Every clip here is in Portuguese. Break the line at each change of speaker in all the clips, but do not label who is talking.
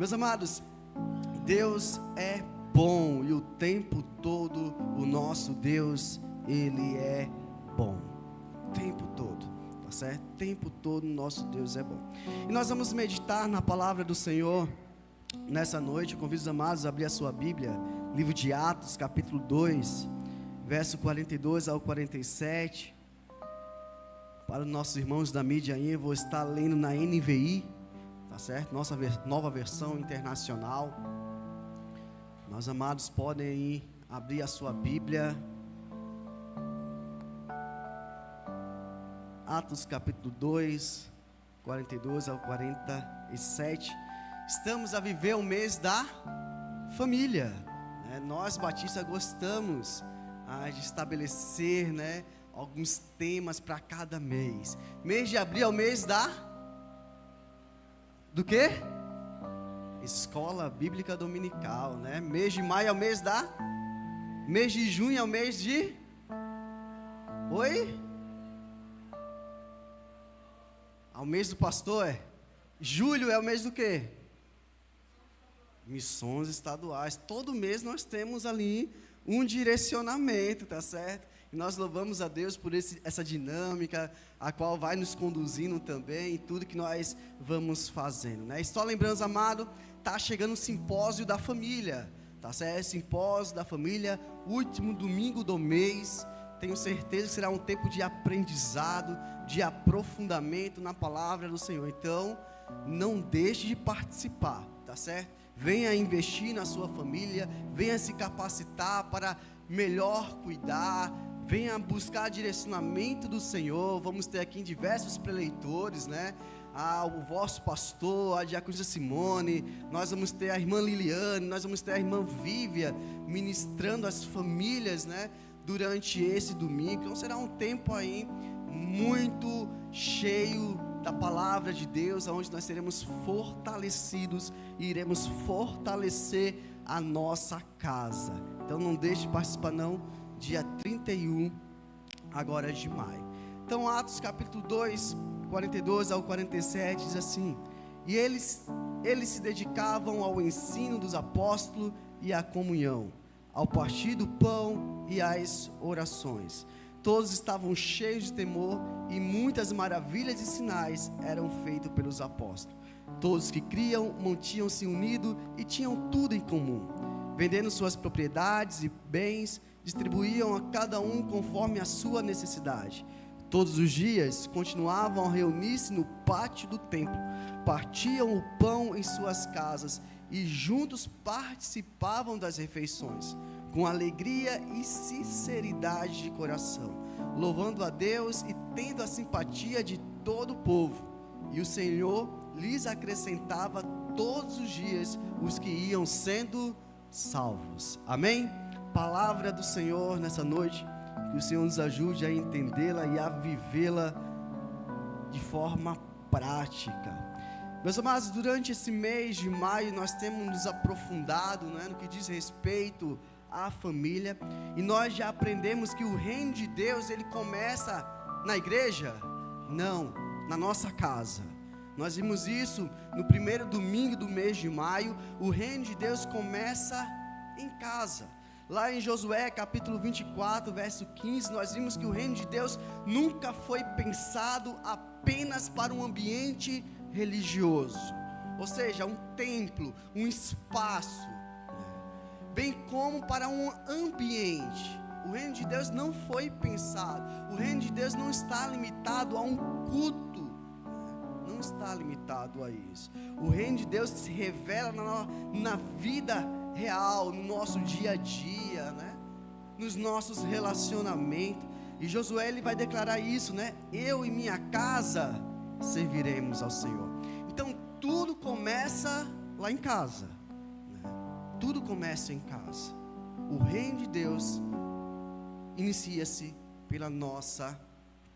Meus amados, Deus é bom e o tempo todo o nosso Deus, Ele é bom. O tempo todo, tá certo? O tempo todo o nosso Deus é bom. E nós vamos meditar na palavra do Senhor nessa noite. Eu convido os amados a abrir a sua Bíblia, livro de Atos, capítulo 2, verso 42 ao 47. Para os nossos irmãos da mídia aí, eu vou estar lendo na NVI, tá certo? Nossa nova versão internacional. Meus amados podem aí abrir a sua Bíblia. Atos capítulo 2, 42 ao 47. Estamos a viver o mês da família, né? Nós batistas gostamos de estabelecer, né, alguns temas para cada mês. Mês de abril é o mês do quê? Escola Bíblica Dominical, né? Mês de maio é o mês mês de junho é o mês de... Oi? Ao mês do pastor é? Julho é o mês do quê? Missões estaduais. Todo mês nós temos ali um direcionamento, tá certo? E nós louvamos a Deus por essa dinâmica, a qual vai nos conduzindo também, em tudo que nós vamos fazendo, né? E só lembrando, amado, tá chegando o simpósio da família, tá certo? Simpósio da família, último domingo do mês. Tenho certeza que será um tempo de aprendizado, de aprofundamento na palavra do Senhor. Então, não deixe de participar, tá certo? Venha investir na sua família, venha se capacitar para melhor cuidar, venha buscar direcionamento do Senhor. Vamos ter aqui diversos preleitores, né? O vosso pastor, a diaconisa Simone, nós vamos ter a irmã Liliane, nós vamos ter a irmã Vívia ministrando as famílias, né? Durante esse domingo. Então será um tempo aí muito cheio da palavra de Deus, onde nós seremos fortalecidos e iremos fortalecer a nossa casa. Então não deixe de participar não, dia 31 agora de maio. Então Atos capítulo 2, 42 ao 47 diz assim: e eles se dedicavam ao ensino dos apóstolos e à comunhão, ao partir do pão e às orações. Todos estavam cheios de temor e muitas maravilhas e sinais eram feitos pelos apóstolos. Todos que criam mantinham-se unidos e tinham tudo em comum. Vendendo suas propriedades e bens, distribuíam a cada um conforme a sua necessidade. Todos os dias continuavam a reunir-se no pátio do templo, partiam o pão em suas casas e juntos participavam das refeições, com alegria e sinceridade de coração, louvando a Deus e tendo a simpatia de todo o povo. E o Senhor lhes acrescentava todos os dias os que iam sendo salvos. Amém? Palavra do Senhor nessa noite, que o Senhor nos ajude a entendê-la e a vivê-la de forma prática. Meus amados, durante esse mês de maio nós temos nos aprofundado, né, no que diz respeito à família, e nós já aprendemos que o reino de Deus, ele começa na igreja? Não, na nossa casa. Nós vimos isso no primeiro domingo do mês de maio. O reino de Deus começa em casa. Lá em Josué capítulo 24, verso 15, nós vimos que o reino de Deus nunca foi pensado apenas para um ambiente religioso, ou seja, um templo, um espaço, bem como para um ambiente. O reino de Deus não foi pensado, o reino de Deus não está limitado a um culto, não está limitado a isso. O reino de Deus se revela na vida real, no nosso dia a dia, né? Nos nossos relacionamentos. E Josué, ele vai declarar isso, né? Eu e minha casa serviremos ao Senhor. Então tudo começa lá em casa, né? Tudo começa em casa. O reino de Deus inicia-se pela nossa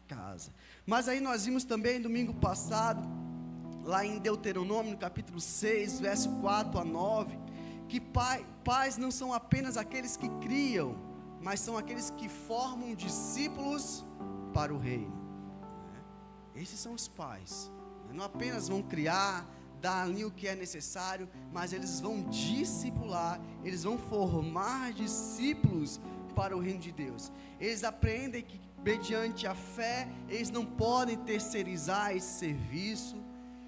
casa. Mas aí nós vimos também domingo passado, lá em Deuteronômio, no capítulo 6, verso 4 a 9, que pais não são apenas aqueles que criam, mas são aqueles que formam discípulos para o reino. Esses são os pais. Não apenas vão criar, dar ali o que é necessário, mas eles vão discipular, eles vão formar discípulos para o reino de Deus. Eles aprendem que mediante a fé, eles não podem terceirizar esse serviço.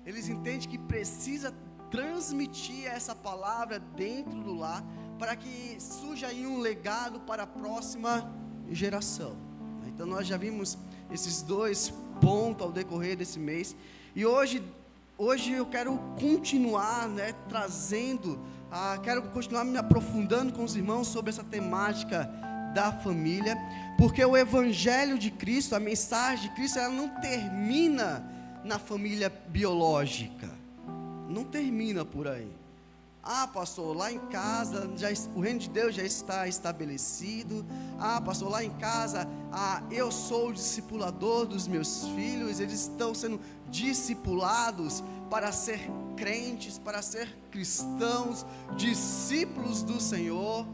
Eles entendem que precisa transmitir essa palavra dentro do lar, para que surja aí um legado para a próxima geração. Então nós já vimos esses 2 pontos ao decorrer desse mês, e hoje eu quero continuar, quero continuar me aprofundando com os irmãos sobre essa temática da família, porque o Evangelho de Cristo, a mensagem de Cristo, ela não termina na família biológica, não termina por aí. Pastor, lá em casa o reino de Deus já está estabelecido. Pastor, lá em casa eu sou o discipulador dos meus filhos, eles estão sendo discipulados para ser crentes, para ser cristãos, discípulos do Senhor.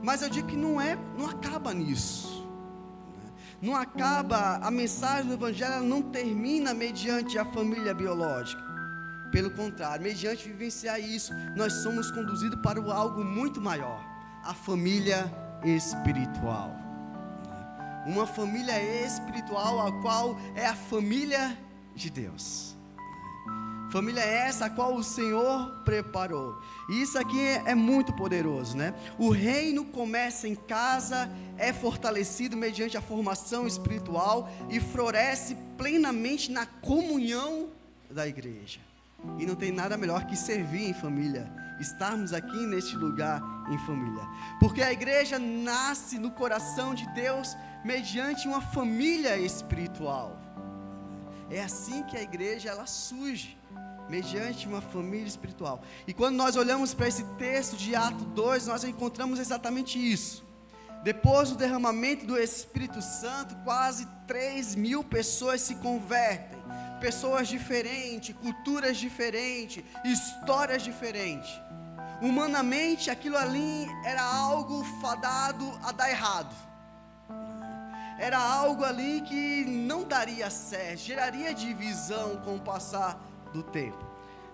Mas eu digo que não acaba nisso. Não acaba, a mensagem do Evangelho ela não termina mediante a família biológica. Pelo contrário, mediante vivenciar isso, nós somos conduzidos para algo muito maior, a família espiritual. Uma família espiritual, a qual é a família de Deus. Família essa a qual o Senhor preparou. E isso aqui é muito poderoso, né? O reino começa em casa, é fortalecido mediante a formação espiritual e floresce plenamente na comunhão da igreja. E não tem nada melhor que servir em família, estarmos aqui neste lugar em família, porque a igreja nasce no coração de Deus mediante uma família espiritual. É assim que a igreja ela surge, mediante uma família espiritual. E quando nós olhamos para esse texto de Atos 2, nós encontramos exatamente isso. Depois do derramamento do Espírito Santo, quase 3.000 pessoas se convertem. Pessoas diferentes, culturas diferentes, histórias diferentes. Humanamente, aquilo ali era algo fadado a dar errado. Era algo ali que não daria certo, geraria divisão com o passar do tempo.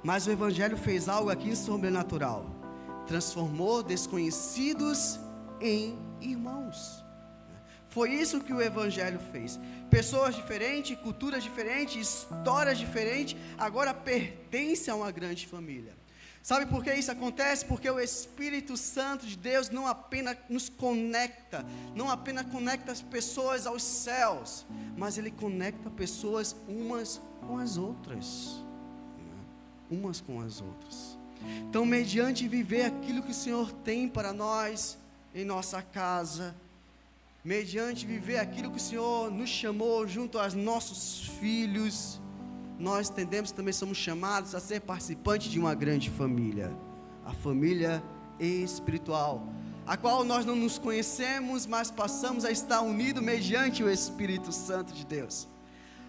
Mas o Evangelho fez algo aqui sobrenatural. Transformou desconhecidos em irmãos. Foi isso que o Evangelho fez. Pessoas diferentes, culturas diferentes, histórias diferentes, agora pertencem a uma grande família. Sabe por que isso acontece? Porque o Espírito Santo de Deus não apenas nos conecta, não apenas conecta as pessoas aos céus, mas Ele conecta pessoas umas com as outras. Umas com as outras. Então, mediante viver aquilo que o Senhor tem para nós em nossa casa, mediante viver aquilo que o Senhor nos chamou junto aos nossos filhos, nós também somos chamados a ser participantes de uma grande família, a família espiritual, a qual nós não nos conhecemos, mas passamos a estar unidos mediante o Espírito Santo de Deus,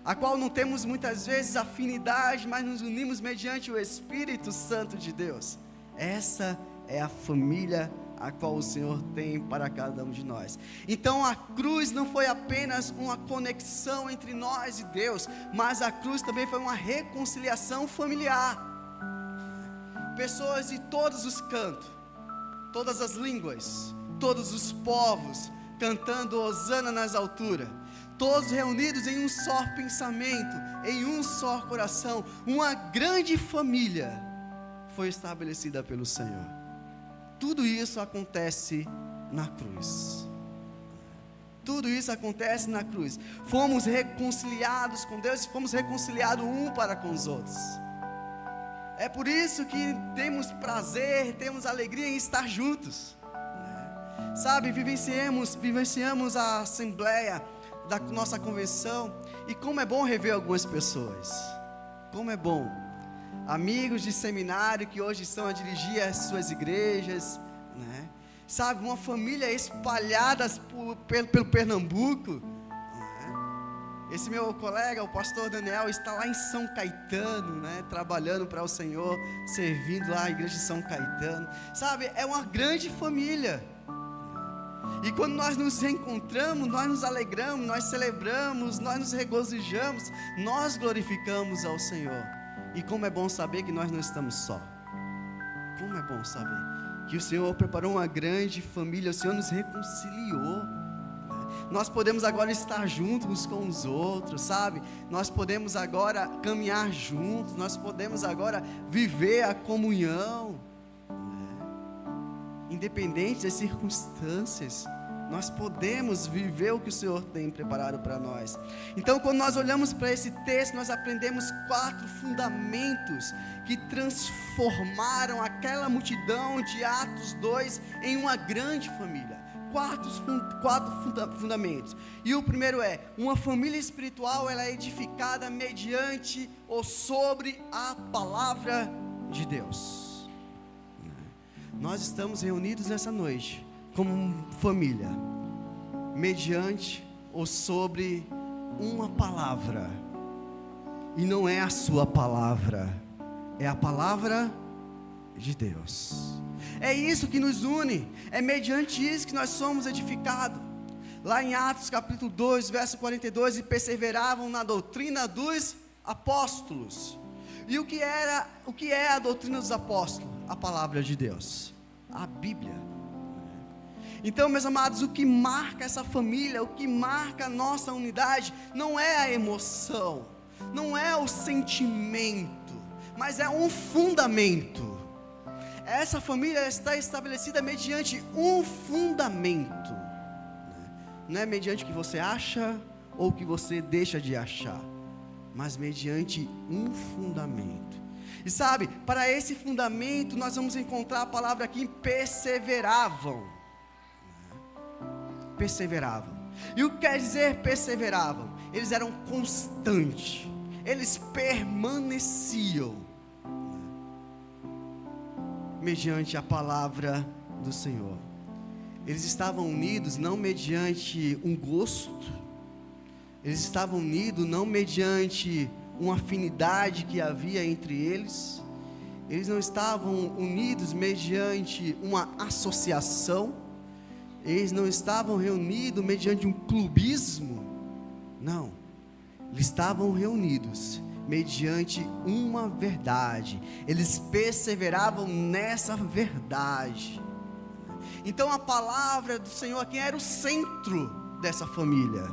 a qual não temos muitas vezes afinidade, mas nos unimos mediante o Espírito Santo de Deus. Essa é a família a qual o Senhor tem para cada um de nós. Então a cruz não foi apenas uma conexão entre nós e Deus, mas a cruz também foi uma reconciliação familiar. Pessoas de todos os cantos, todas as línguas, todos os povos, cantando Hosana nas alturas, todos reunidos em um só pensamento, em um só coração. Uma grande família foi estabelecida pelo Senhor. Tudo isso acontece na cruz. Tudo isso acontece na cruz. Fomos reconciliados com Deus e fomos reconciliados um para com os outros. É por isso que temos prazer, temos alegria em estar juntos. Sabe, vivenciamos a assembleia da nossa convenção, e como é bom rever algumas pessoas. Como é bom. Amigos de seminário que hoje estão a dirigir as suas igrejas, né? Sabe, uma família espalhada pelo Pernambuco, né? Esse meu colega, o pastor Daniel, está lá em São Caetano, né? Trabalhando para o Senhor, servindo lá a igreja de São Caetano. Sabe, é uma grande família. E quando nós nos reencontramos, nós nos alegramos, nós celebramos, nós nos regozijamos, nós glorificamos ao Senhor. E como é bom saber que nós não estamos só. Como é bom saber que o Senhor preparou uma grande família, o Senhor nos reconciliou. Nós podemos agora estar juntos uns com os outros, sabe? Nós podemos agora caminhar juntos, nós podemos agora viver a comunhão, independente das circunstâncias. Nós podemos viver o que o Senhor tem preparado para nós. Então, quando nós olhamos para esse texto, nós aprendemos 4 fundamentos que transformaram aquela multidão de Atos 2 em uma grande família. 4 fundamentos. E o primeiro é: uma família espiritual, ela é edificada mediante ou sobre a palavra de Deus. Nós estamos reunidos essa noite como família, mediante ou sobre uma palavra, e não é a sua palavra, é a palavra de Deus. É isso que nos une, é mediante isso que nós somos edificados. Lá em Atos capítulo 2, verso 42, e perseveravam na doutrina dos apóstolos. E o que é a doutrina dos apóstolos? A palavra de Deus, a Bíblia. Então, meus amados, o que marca essa família, o que marca a nossa unidade, não é a emoção, não é o sentimento, mas é um fundamento. Essa família está estabelecida mediante um fundamento. Não é mediante o que você acha ou o que você deixa de achar, mas mediante um fundamento. E sabe, para esse fundamento nós vamos encontrar a palavra aqui: perseveravam. Perseveravam. E o que quer dizer perseveravam? Eles eram constantes, eles permaneciam mediante a palavra do Senhor. Eles estavam unidos não mediante um gosto, eles estavam unidos não mediante uma afinidade que havia entre eles, eles não estavam unidos mediante uma associação, eles não estavam reunidos mediante um clubismo, não, eles estavam reunidos mediante uma verdade, eles perseveravam nessa verdade. Então a palavra do Senhor aqui era o centro dessa família.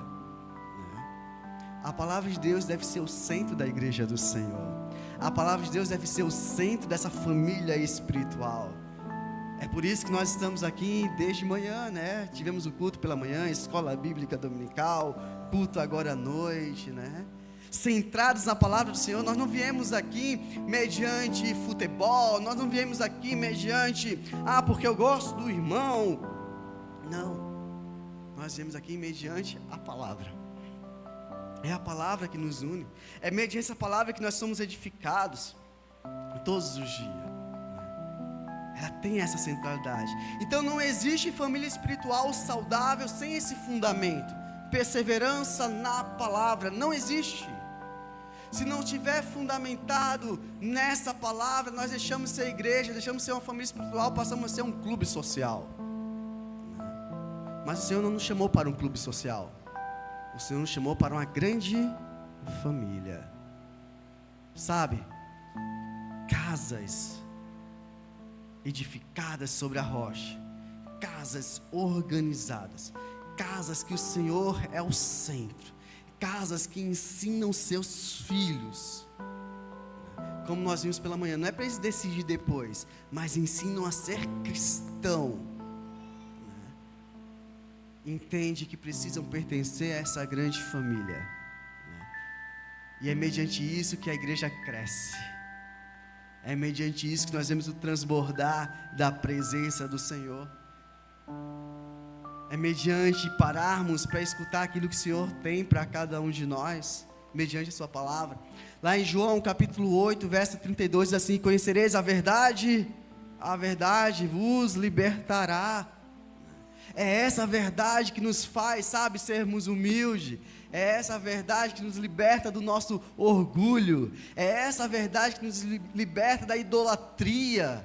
A palavra de Deus deve ser o centro da igreja do Senhor, a palavra de Deus deve ser o centro dessa família espiritual. É por isso que nós estamos aqui desde manhã, né? Tivemos o culto pela manhã, escola bíblica dominical, culto agora à noite, né? Centrados na palavra do Senhor. Nós não viemos aqui mediante futebol, nós não viemos aqui mediante, porque eu gosto do irmão. Não, nós viemos aqui mediante a palavra. É a palavra que nos une, é mediante essa palavra que nós somos edificados todos os dias. Ela tem essa centralidade. Então não existe família espiritual saudável sem esse fundamento, perseverança na palavra. Não existe. Se não tiver fundamentado nessa palavra, nós deixamos de ser igreja, deixamos de ser uma família espiritual, passamos a ser um clube social. Mas o Senhor não nos chamou para um clube social, o Senhor nos chamou para uma grande família. Sabe, casas edificadas sobre a rocha, casas organizadas, casas que o Senhor é o centro, casas que ensinam seus filhos, como nós vimos pela manhã, não é para eles decidir depois, mas ensinam a ser cristão, entende que precisam pertencer a essa grande família, e é mediante isso que a igreja cresce. É mediante isso que nós vemos o transbordar da presença do Senhor. É mediante pararmos para escutar aquilo que o Senhor tem para cada um de nós, mediante a sua palavra. Lá em João capítulo 8, verso 32, diz assim: conhecereis a verdade vos libertará. É essa verdade que nos faz, sabe, sermos humildes. É essa verdade que nos liberta do nosso orgulho. É essa verdade que nos liberta da idolatria,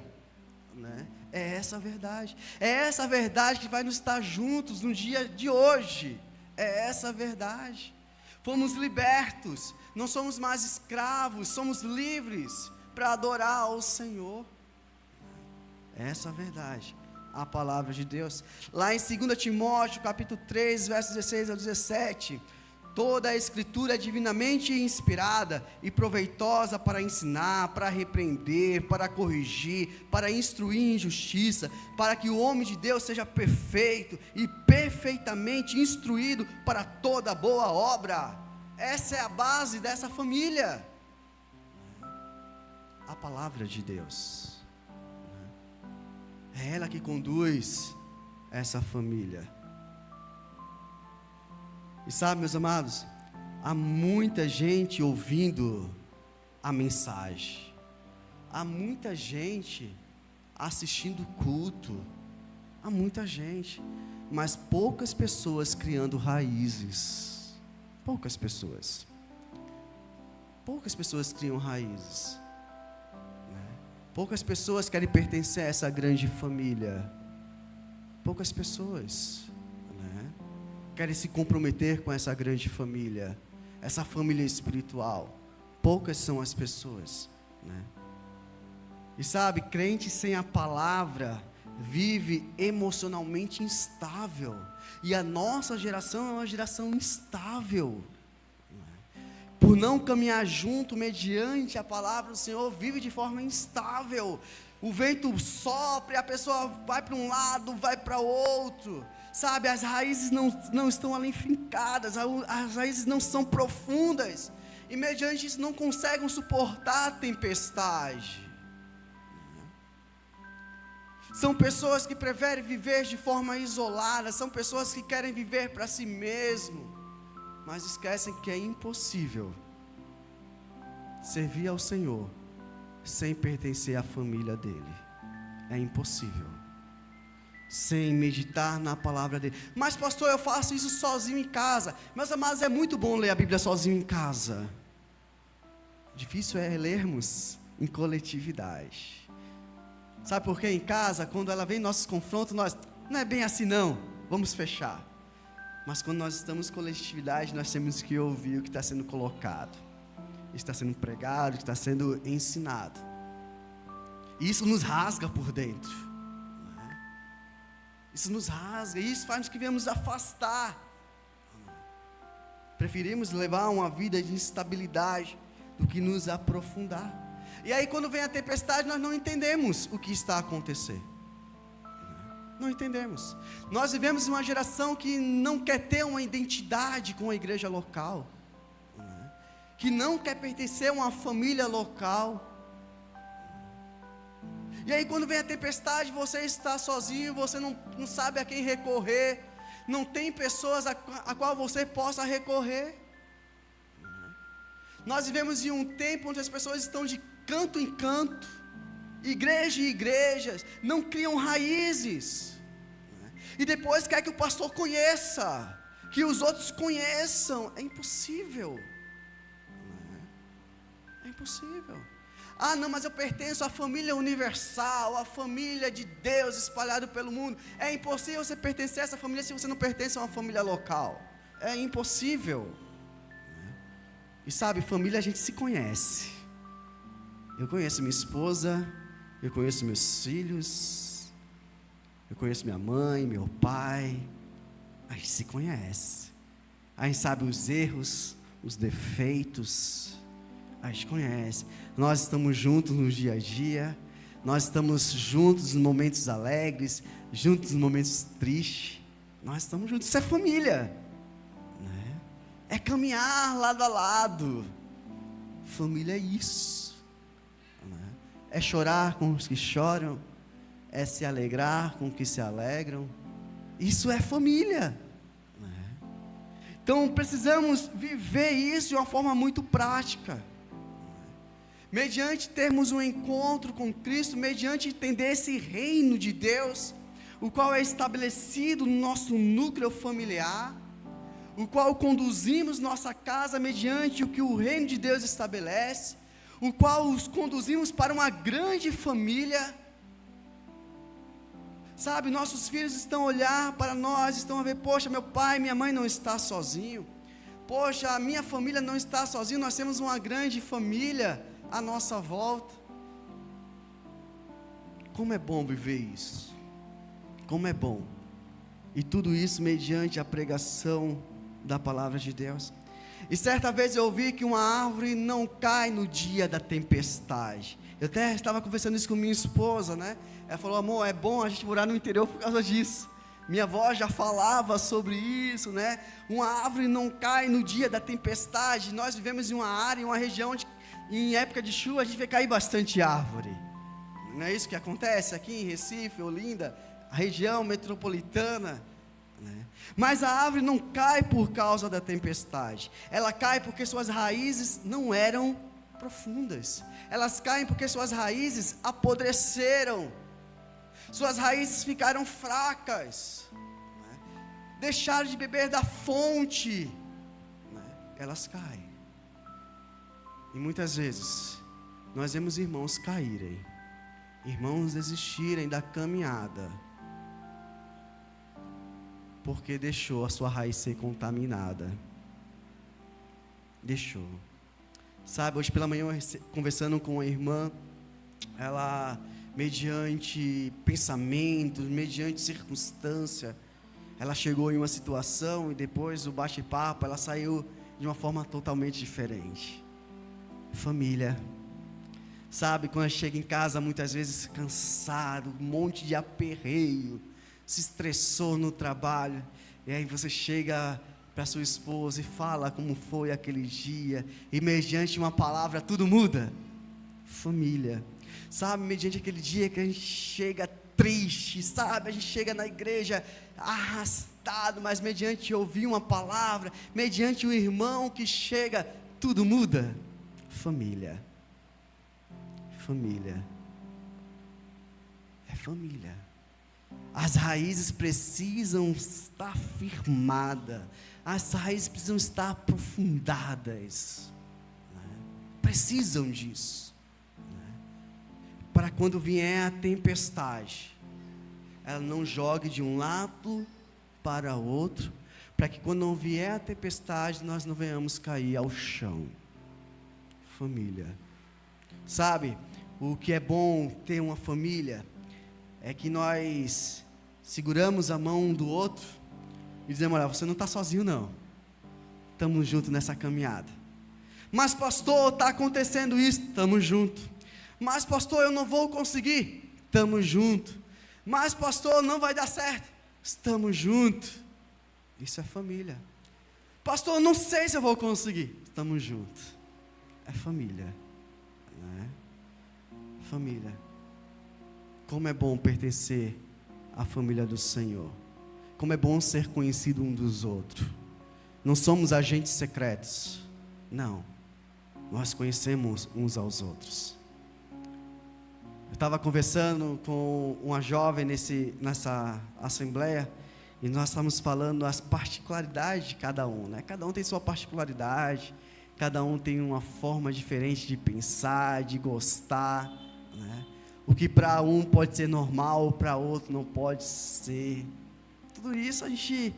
né? É essa verdade. É essa verdade que vai nos estar juntos no dia de hoje. É essa verdade. fomos libertos, não somos mais escravos, somos livres para adorar ao Senhor. Essa é a verdade, a palavra de Deus. Lá em 2 Timóteo, capítulo 3, versos 16 ao 17, toda a Escritura é divinamente inspirada e proveitosa para ensinar, para repreender, para corrigir, para instruir em justiça, para que o homem de Deus seja perfeito e perfeitamente instruído para toda boa obra. Essa é a base dessa família, a palavra de Deus. É ela que conduz essa família. E sabe, meus amados, há muita gente ouvindo a mensagem, há muita gente assistindo o culto, há muita gente, mas poucas pessoas criando raízes. Poucas pessoas criam raízes, né? Poucas pessoas querem pertencer a essa grande família, poucas pessoas querem se comprometer com essa grande família, essa família espiritual. Poucas são as pessoas, né? E sabe, crente sem a palavra vive emocionalmente instável, e a nossa geração é uma geração instável, né? Por não caminhar junto mediante a palavra do Senhor, vive de forma instável. O vento sopra e a pessoa vai para um lado, vai para outro. Sabe, as raízes não estão ali fincadas, as raízes não são profundas, e mediante isso não conseguem suportar a tempestade. São pessoas que preferem viver de forma isolada, são pessoas que querem viver para si mesmo, mas esquecem que é impossível servir ao Senhor sem pertencer à família dele. É impossível. Sem meditar na palavra dele. Mas pastor, eu faço isso sozinho em casa. Meus amados, é muito bom ler a Bíblia sozinho em casa. Difícil é lermos em coletividade. Sabe por quê? Em casa, quando ela vem em nossos confrontos, nós, não é bem assim não, vamos fechar. Mas quando nós estamos em coletividade, nós temos que ouvir o que está sendo colocado, está sendo pregado, está sendo ensinado. E isso nos rasga por dentro. Isso nos rasga, isso faz com que venhamos afastar. Preferimos levar uma vida de instabilidade do que nos aprofundar. E aí quando vem a tempestade, nós não entendemos o que está a acontecer. Não entendemos. Nós vivemos uma geração que não quer ter uma identidade com a igreja local, que não quer pertencer a uma família local. E aí quando vem a tempestade, você está sozinho, você não sabe a quem recorrer, não tem pessoas a qual você possa recorrer. Nós vivemos em um tempo onde as pessoas estão de canto em canto, igreja em igrejas, não criam raízes, e depois quer que o pastor conheça, que os outros conheçam. É impossível, é impossível. Ah, não, mas eu pertenço à família universal, à família de Deus espalhada pelo mundo. É impossível você pertencer a essa família se você não pertence a uma família local. É impossível. E sabe, família a gente se conhece. Eu conheço minha esposa, eu conheço meus filhos, eu conheço minha mãe, meu pai. A gente se conhece. A gente sabe os erros, os defeitos. A gente conhece. Nós estamos juntos no dia a dia. Nós estamos juntos nos momentos alegres, juntos nos momentos tristes. Nós estamos juntos. Isso é família, né? É caminhar lado a lado. Família é isso, né? É chorar com os que choram, é se alegrar com os que se alegram. Isso é família, né? Então precisamos viver isso de uma forma muito prática, mediante termos um encontro com Cristo, mediante entender esse reino de Deus, o qual é estabelecido no nosso núcleo familiar, o qual conduzimos nossa casa mediante o que o reino de Deus estabelece, o qual os conduzimos para uma grande família. Sabe, nossos filhos estão a olhar para nós, estão a ver, poxa, meu pai, minha mãe não está sozinho. Poxa, a minha família não está sozinha, nós temos uma grande família à nossa volta. Como é bom viver isso, como é bom, e tudo isso mediante a pregação da palavra de Deus. E certa vez eu ouvi que uma árvore não cai no dia da tempestade. Eu até estava conversando isso com minha esposa, né? Ela falou: amor, é bom a gente morar no interior por causa disso. Minha avó já falava sobre isso, né? Uma árvore não cai no dia da tempestade. Nós vivemos em uma área, em uma região onde, em época de chuva, a gente vê cair bastante árvore. Não é isso que acontece aqui em Recife, Olinda, a região metropolitana, né? Mas a árvore não cai por causa da tempestade. Ela cai porque suas raízes não eram profundas. Elas caem porque suas raízes apodreceram. Suas raízes ficaram fracas, né? Deixaram de beber da fonte, né? Elas caem. E muitas vezes nós vemos irmãos caírem, irmãos desistirem da caminhada, porque deixou a sua raiz ser contaminada. Deixou. Sabe, hoje pela manhã, conversando com uma irmã, ela, mediante pensamentos, mediante circunstância, ela chegou em uma situação e depois do bate-papo, ela saiu de uma forma totalmente diferente. Família. Sabe, quando chega em casa muitas vezes cansado, um monte de aperreio, se estressou no trabalho, e aí você chega para sua esposa e fala como foi aquele dia, e mediante uma palavra tudo muda. Família. Sabe, mediante aquele dia que a gente chega triste, sabe, a gente chega na igreja arrastado, mas mediante ouvir uma palavra, mediante o irmão que chega, tudo muda. Família. Família. É família. As raízes precisam estar firmadas, as raízes precisam estar aprofundadas, né? Precisam disso, né? Para quando vier a tempestade, ela não jogue de um lado para o outro, para que quando não vier a tempestade, nós não venhamos cair ao chão. Família. Sabe, o que é bom ter uma família é que nós seguramos a mão um do outro e dizemos: olha, você não está sozinho não, estamos juntos nessa caminhada. Mas pastor, está acontecendo isso, estamos juntos. Mas pastor, eu não vou conseguir, estamos juntos. Mas pastor, não vai dar certo, estamos juntos. Isso é família. Pastor, não sei se eu vou conseguir, estamos juntos. É família, né? Família. Como é bom pertencer à família do Senhor. Como é bom ser conhecido um dos outros. Não somos agentes secretos. Não. Nós conhecemos uns aos outros. Eu estava conversando com uma jovem nessa assembleia, e nós estávamos falando as particularidades de cada um, né? Cada um tem sua particularidade, cada um tem uma forma diferente de pensar, de gostar, né? O que para um pode ser normal, para outro não pode ser. Tudo isso a gente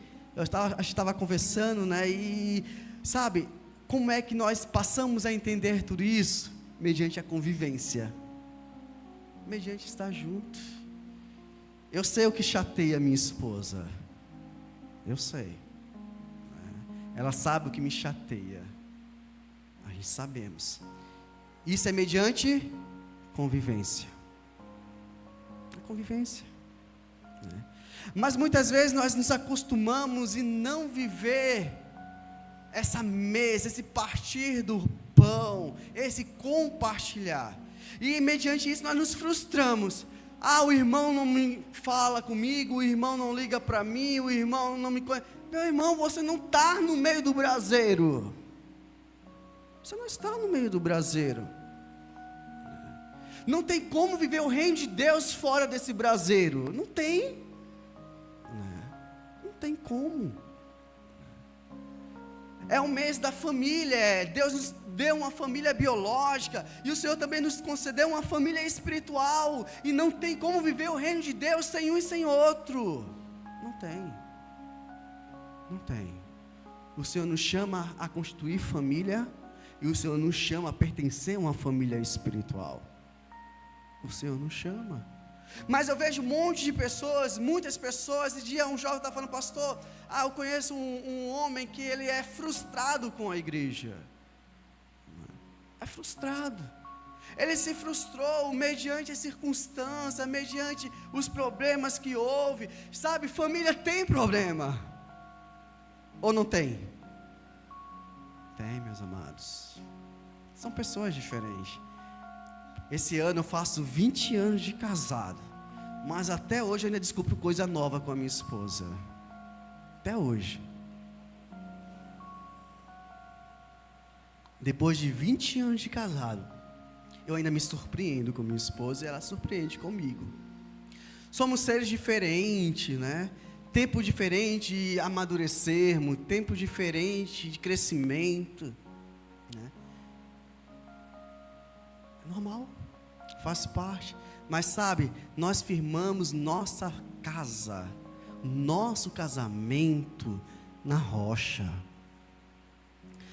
estava conversando, né? E sabe, como é que nós passamos a entender tudo isso? Mediante a convivência, mediante estar junto. Eu sei o que chateia a minha esposa, eu sei, né? Ela sabe o que me chateia, a gente sabemos. Isso é mediante convivência. Convivência, né? Mas muitas vezes nós nos acostumamos em não viver essa mesa, esse partir do pão, esse compartilhar, e mediante isso nós nos frustramos. O irmão não me fala comigo, o irmão não liga para mim, o irmão não me conhece. Meu irmão, você não está no meio do braseiro, você não está no meio do braseiro. Não tem como viver o reino de Deus fora desse braseiro. Não tem. Não tem como. É o mês da família. Deus nos deu uma família biológica, e o Senhor também nos concedeu uma família espiritual. E não tem como viver o reino de Deus sem um e sem outro. Não tem. Não tem. O Senhor nos chama a constituir família, e o Senhor nos chama a pertencer a uma família espiritual. O Senhor nos chama. Mas eu vejo um monte de pessoas, muitas pessoas. Esse dia um jovem está falando: pastor, eu conheço um homem que ele é frustrado com a igreja. É frustrado. Ele se frustrou mediante as circunstâncias, mediante os problemas que houve. Sabe, família tem problema. Ou não tem? Tem, meus amados. São pessoas diferentes. Esse ano eu faço 20 anos de casado, mas até hoje eu ainda descubro coisa nova com a minha esposa. Até hoje. Depois de 20 anos de casado, eu ainda me surpreendo com minha esposa e ela surpreende comigo. Somos seres diferentes, né? Tempo diferente de amadurecermos, tempo diferente de crescimento, né? É normal, faz parte. Mas sabe, nós firmamos nossa casa, nosso casamento na rocha.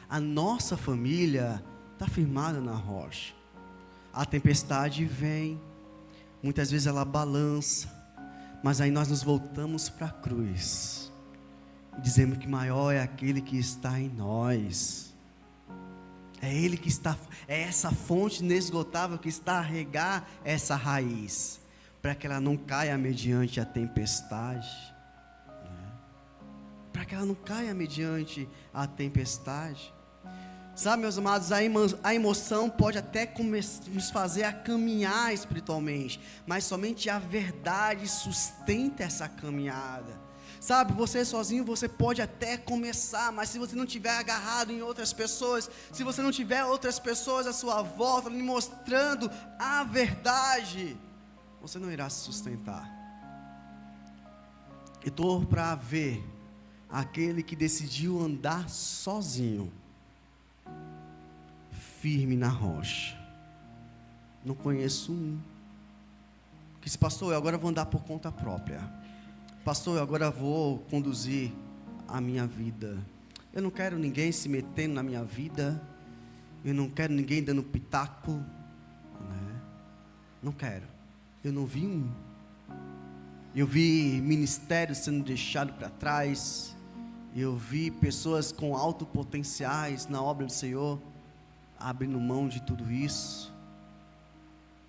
A nossa família está firmada na rocha. A tempestade vem, muitas vezes ela balança, mas aí nós nos voltamos para a cruz e dizemos que maior é aquele que está em nós. É Ele que está, é essa fonte inesgotável que está a regar essa raiz, para que ela não caia mediante a tempestade, né? Para que ela não caia mediante a tempestade. Sabe, meus amados, a emoção pode até nos fazer a caminhar espiritualmente, mas somente a verdade sustenta essa caminhada. Sabe, você sozinho você pode até começar, mas se você não estiver agarrado em outras pessoas, se você não tiver outras pessoas à sua volta lhe mostrando a verdade, você não irá se sustentar. Eu estou para ver aquele que decidiu andar sozinho, firme na rocha. Não conheço um que disse: pastor, eu agora vou andar por conta própria. Pastor, eu agora vou conduzir a minha vida. Eu não quero ninguém se metendo na minha vida. Eu não quero ninguém dando pitaco, né? Não quero. Eu não vi um. Eu vi ministérios sendo deixados para trás. Eu vi pessoas com alto potenciais na obra do Senhor abrindo mão de tudo isso,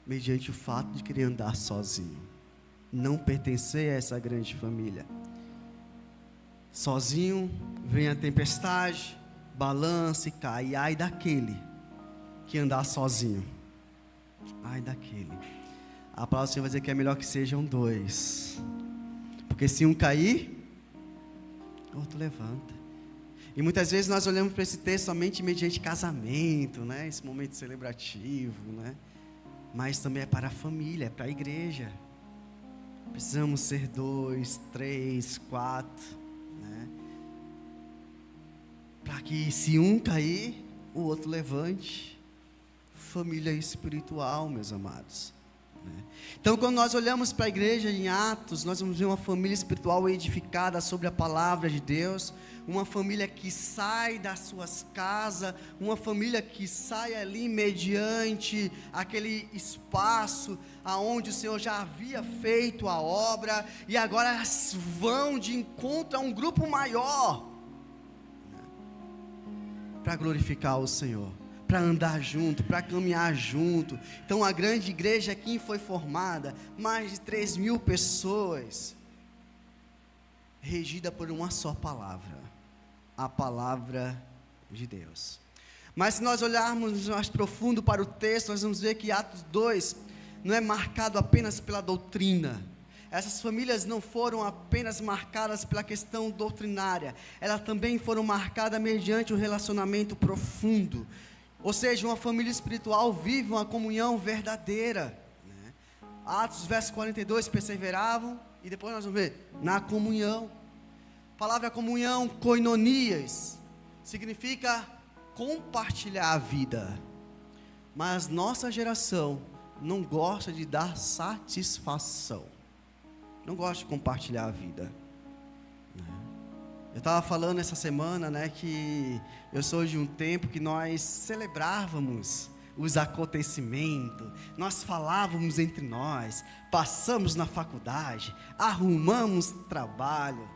mediante o fato de querer andar sozinho, não pertencer a essa grande família. Sozinho vem a tempestade, balança e cai. E ai daquele que andar sozinho. Ai daquele. A palavra do Senhor vai dizer que é melhor que sejam dois, porque se um cair, o outro levanta. E muitas vezes nós olhamos para esse texto somente mediante casamento, né? Esse momento celebrativo, né? Mas também é para a família, é para a igreja. Precisamos ser 2, 3, 4, né? Para que se um cair, o outro levante. Família espiritual, meus amados, né? Então, quando nós olhamos para a igreja em Atos, nós vamos ver uma família espiritual edificada sobre a palavra de Deus, uma família que sai das suas casas, uma família que sai ali mediante aquele espaço aonde o Senhor já havia feito a obra, e agora elas vão de encontro a um grupo maior, para glorificar o Senhor, para andar junto, para caminhar junto. Então a grande igreja aqui foi formada, mais de 3.000 pessoas, regida por uma só palavra, a palavra de Deus. Mas se nós olharmos mais profundo para o texto, nós vamos ver que Atos 2 não é marcado apenas pela doutrina. Essas famílias não foram apenas marcadas pela questão doutrinária, elas também foram marcadas mediante um relacionamento profundo. Ou seja, uma família espiritual vive uma comunhão verdadeira, né? Atos, verso 42, perseveravam, e depois nós vamos ver, na comunhão. A palavra comunhão, koinonias, significa compartilhar a vida. Mas nossa geração não gosta de dar satisfação, não gosta de compartilhar a vida, né? Eu estava falando essa semana, né, que eu sou de um tempo que nós celebrávamos os acontecimentos, nós falávamos entre nós, passamos na faculdade, arrumamos trabalho,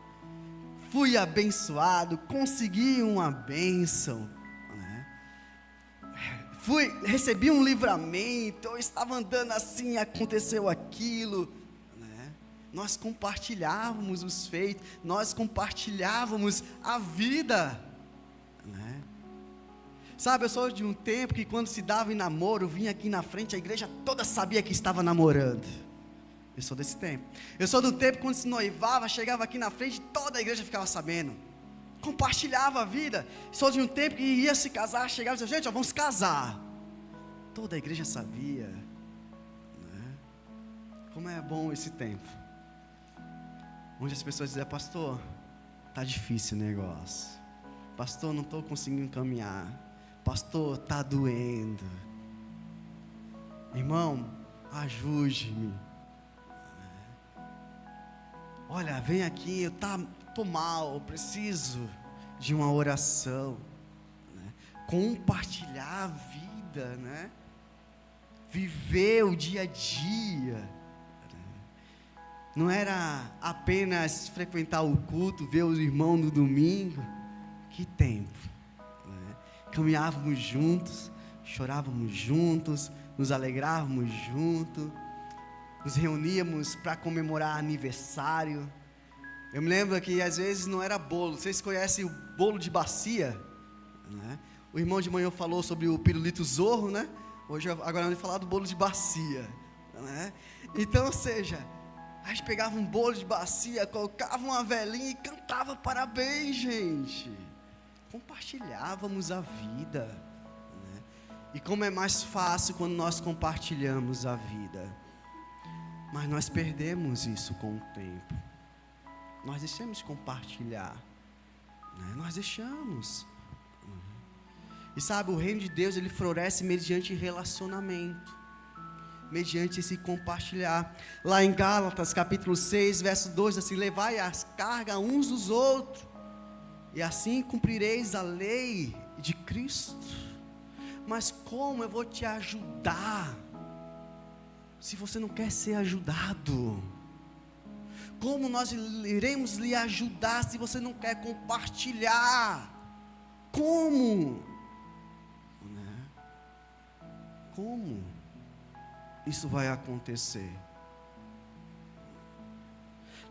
fui abençoado, consegui uma bênção, né? Recebi um livramento, eu estava andando assim, aconteceu aquilo, né? Nós compartilhávamos os feitos, nós compartilhávamos a vida, né? Sabe, eu sou de um tempo que quando se dava em namoro, vinha aqui na frente, a igreja toda sabia que estava namorando. Eu sou desse tempo. Eu sou do tempo quando se noivava, chegava aqui na frente, toda a igreja ficava sabendo. Compartilhava a vida. Sou de um tempo que ia se casar, chegava e dizia, gente, ó, vamos casar. Toda a igreja sabia, né? Como é bom esse tempo. Onde as pessoas diziam, pastor, tá difícil o negócio. Pastor, não estou conseguindo caminhar. Pastor, está doendo. Irmão, ajude-me. Olha, vem aqui, eu estou mal, eu preciso de uma oração. Né? Compartilhar a vida, né? Viver o dia a dia. Né? Não era apenas frequentar o culto, ver os irmãos no domingo. Que tempo. Caminhávamos juntos, chorávamos juntos, nos alegrávamos juntos, nos reuníamos para comemorar aniversário. Eu me lembro que às vezes não era bolo, vocês conhecem o bolo de bacia? Né? O irmão de manhã falou sobre o pirulito zorro, né? Agora vamos falar do bolo de bacia. Né? Então, ou seja, a gente pegava um bolo de bacia, colocava uma velinha e cantava parabéns, gente. Compartilhávamos a vida, né? E como é mais fácil quando nós compartilhamos a vida, mas nós perdemos isso com o tempo. Nós deixamos de compartilhar, né? Nós deixamos. E sabe, o reino de Deus, ele floresce mediante relacionamento, mediante esse compartilhar. Lá em Gálatas capítulo 6, verso 2, assim, levai as cargas uns dos outros, e assim cumprireis a lei de Cristo. Mas como eu vou te ajudar, se você não quer ser ajudado? Como nós iremos lhe ajudar, se você não quer compartilhar? Como? Como isso vai acontecer?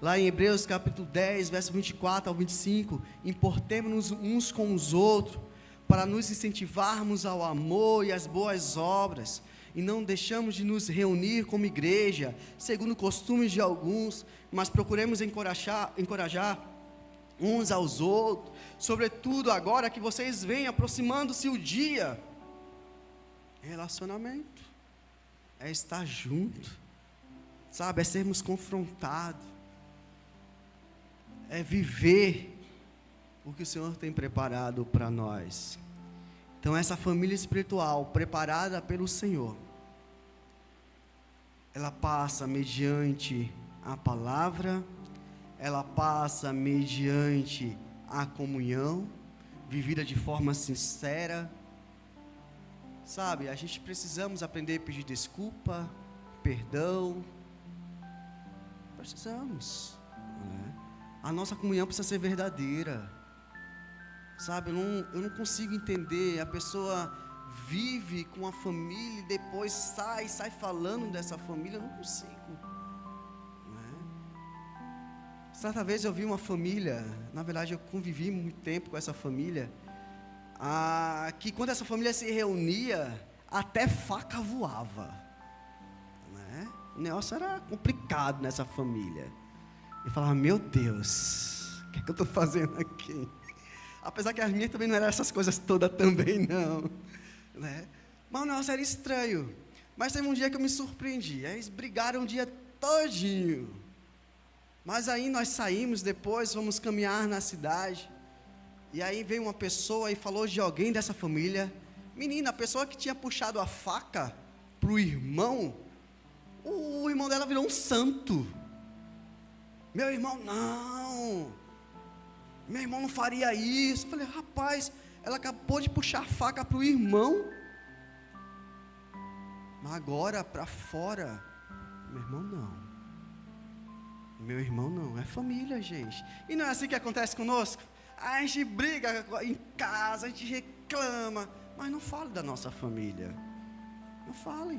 Lá em Hebreus capítulo 10, verso 24 ao 25, importemo-nos uns com os outros, para nos incentivarmos ao amor e às boas obras, e não deixamos de nos reunir como igreja, segundo costumes de alguns, mas procuremos encorajar uns aos outros, sobretudo agora que vocês veem aproximando-se o dia. Relacionamento é estar junto, sabe, é sermos confrontados, é viver o que o Senhor tem preparado para nós. Então essa família espiritual preparada pelo Senhor, ela passa mediante a palavra, ela passa mediante a comunhão, vivida de forma sincera. Sabe, a gente precisamos aprender a pedir desculpa, perdão, precisamos, né? A nossa comunhão precisa ser verdadeira, sabe, eu não consigo entender, a pessoa vive com a família e depois sai falando dessa família, eu não consigo, né? Certa vez eu vi uma família, na verdade eu convivi muito tempo com essa família, que quando essa família se reunia, até faca voava, né? O negócio era complicado nessa família. Eu falava, meu Deus, o que é que eu estou fazendo aqui? Apesar que as minhas também não eram essas coisas todas também não, né? Mas o negócio era estranho. Mas teve um dia que eu me surpreendi, eles brigaram o dia todinho. Mas aí nós saímos depois, fomos caminhar na cidade, e aí veio uma pessoa e falou de alguém dessa família. Menina, a pessoa que tinha puxado a faca para o irmão dela virou um santo. Meu irmão, não. Meu irmão não faria isso. Eu falei, rapaz, ela acabou de puxar a faca para o irmão. Mas agora, para fora, meu irmão não. Meu irmão não, é família, gente. E não é assim que acontece conosco? A gente briga em casa, a gente reclama, mas não fale da nossa família. Não fale,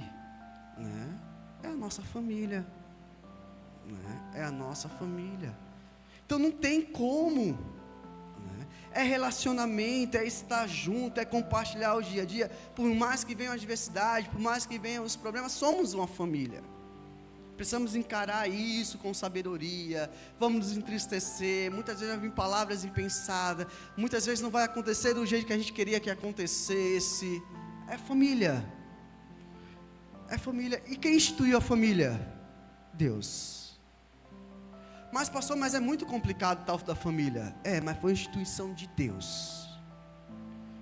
né? É a nossa família, né? É a nossa família. Então não tem como, né? É relacionamento, é estar junto, é compartilhar o dia a dia. Por mais que venha a adversidade, por mais que venham os problemas, somos uma família. Precisamos encarar isso com sabedoria. Vamos nos entristecer. Muitas vezes vai vir palavras impensadas. Muitas vezes não vai acontecer do jeito que a gente queria que acontecesse. É família. É família. E quem instituiu a família? Deus. Mas pastor, mas é muito complicado tal da família. Mas foi a instituição de Deus.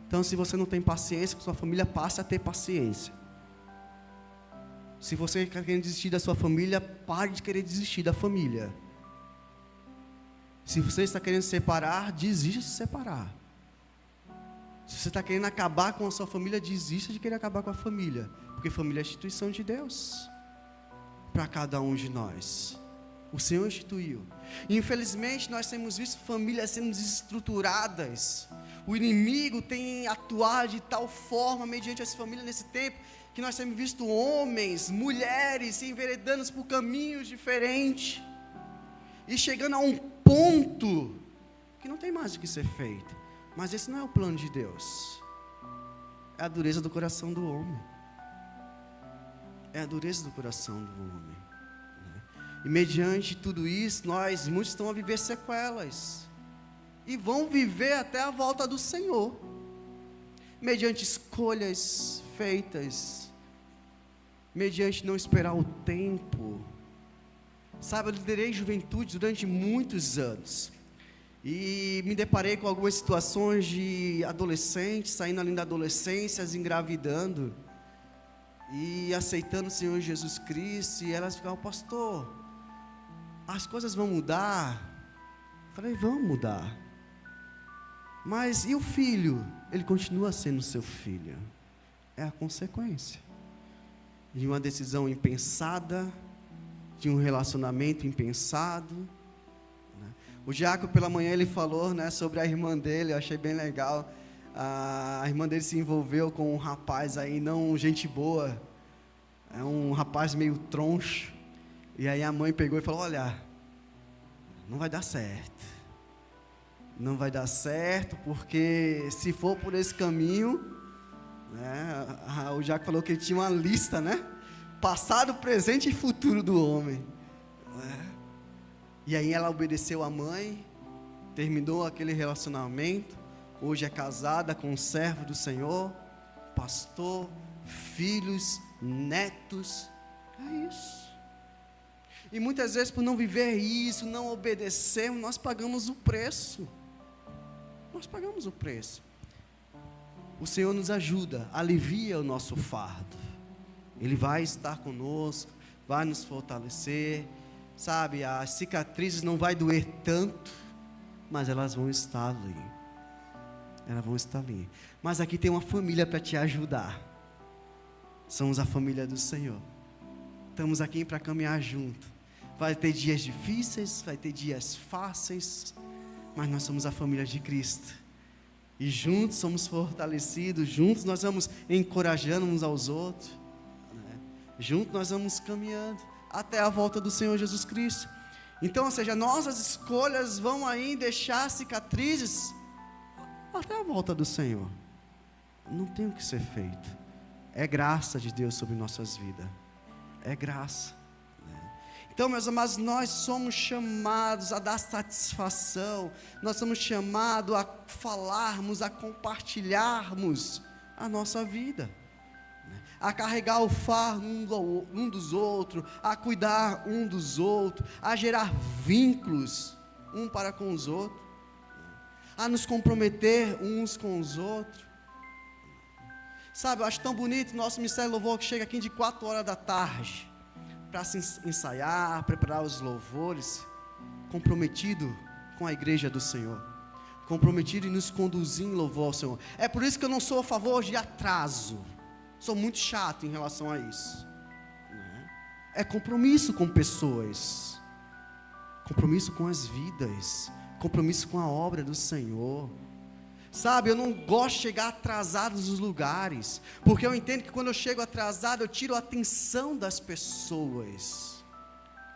Então se você não tem paciência com sua família, passe a ter paciência. Se você está querendo desistir da sua família, pare de querer desistir da família. Se você está querendo se separar, desista de se separar. Se você está querendo acabar com a sua família, desista de querer acabar com a família. Porque família é a instituição de Deus para cada um de nós. O Senhor instituiu. E infelizmente nós temos visto famílias sendo desestruturadas. O inimigo tem atuado de tal forma mediante as famílias nesse tempo, que nós temos visto homens, mulheres se enveredando por caminhos diferentes e chegando a um ponto que não tem mais o que ser feito. Mas esse não é o plano de Deus. É a dureza do coração do homem. É a dureza do coração do homem. E mediante tudo isso, muitos estão a viver sequelas e vão viver até a volta do Senhor, mediante escolhas feitas, mediante não esperar o tempo. Sabe, eu liderei juventude durante muitos anos e me deparei com algumas situações de adolescentes saindo ali da adolescência, engravidando e aceitando o Senhor Jesus Cristo, e elas ficavam, pastor, as coisas vão mudar? Eu falei, vão mudar. Mas e o filho? Ele continua sendo seu filho. É a consequência de uma decisão impensada, de um relacionamento impensado, né? O Diaco pela manhã ele falou, né, sobre a irmã dele. Eu achei bem legal. A irmã dele se envolveu com um rapaz aí, não gente boa, é um rapaz meio troncho. E aí a mãe pegou e falou, olha, não vai dar certo. Não vai dar certo, porque se for por esse caminho, né, o Jaco falou que ele tinha uma lista, né? Passado, presente e futuro do homem. Né? E aí ela obedeceu a mãe, terminou aquele relacionamento, hoje é casada com um servo do Senhor, pastor, filhos, netos, é isso. E muitas vezes por não viver isso, não obedecermos, nós pagamos o preço. Nós pagamos o preço. O Senhor nos ajuda, alivia o nosso fardo. Ele vai estar conosco, vai nos fortalecer. Sabe, as cicatrizes não vai doer tanto, mas elas vão estar ali. Elas vão estar ali. Mas aqui tem uma família para te ajudar. Somos a família do Senhor. Estamos aqui para caminhar junto. Vai ter dias difíceis, vai ter dias fáceis, mas nós somos a família de Cristo. E juntos somos fortalecidos, juntos nós vamos encorajando uns aos outros, né? Juntos nós vamos caminhando até a volta do Senhor Jesus Cristo. Então, ou seja, nossas escolhas vão aí deixar cicatrizes até a volta do Senhor. Não tem o que ser feito. É graça de Deus sobre nossas vidas. É graça. Então, meus amados, nós somos chamados a dar satisfação, nós somos chamados a falarmos, a compartilharmos a nossa vida, a carregar o fardo um dos outros, a cuidar um dos outros, a gerar vínculos um para com os outros, a nos comprometer uns com os outros. Sabe, eu acho tão bonito o nosso Ministério Louvor, que chega aqui de 4 horas da tarde, para se ensaiar, preparar os louvores, comprometido com a igreja do Senhor. comprometido em nos conduzir em louvor ao Senhor. É por isso que eu não sou a favor de atraso. Sou muito chato em relação a isso. É compromisso com pessoas, compromisso com as vidas, compromisso com a obra do Senhor. Sabe, eu não gosto de chegar atrasado nos lugares, porque eu entendo que quando eu chego atrasado, eu tiro a atenção das pessoas.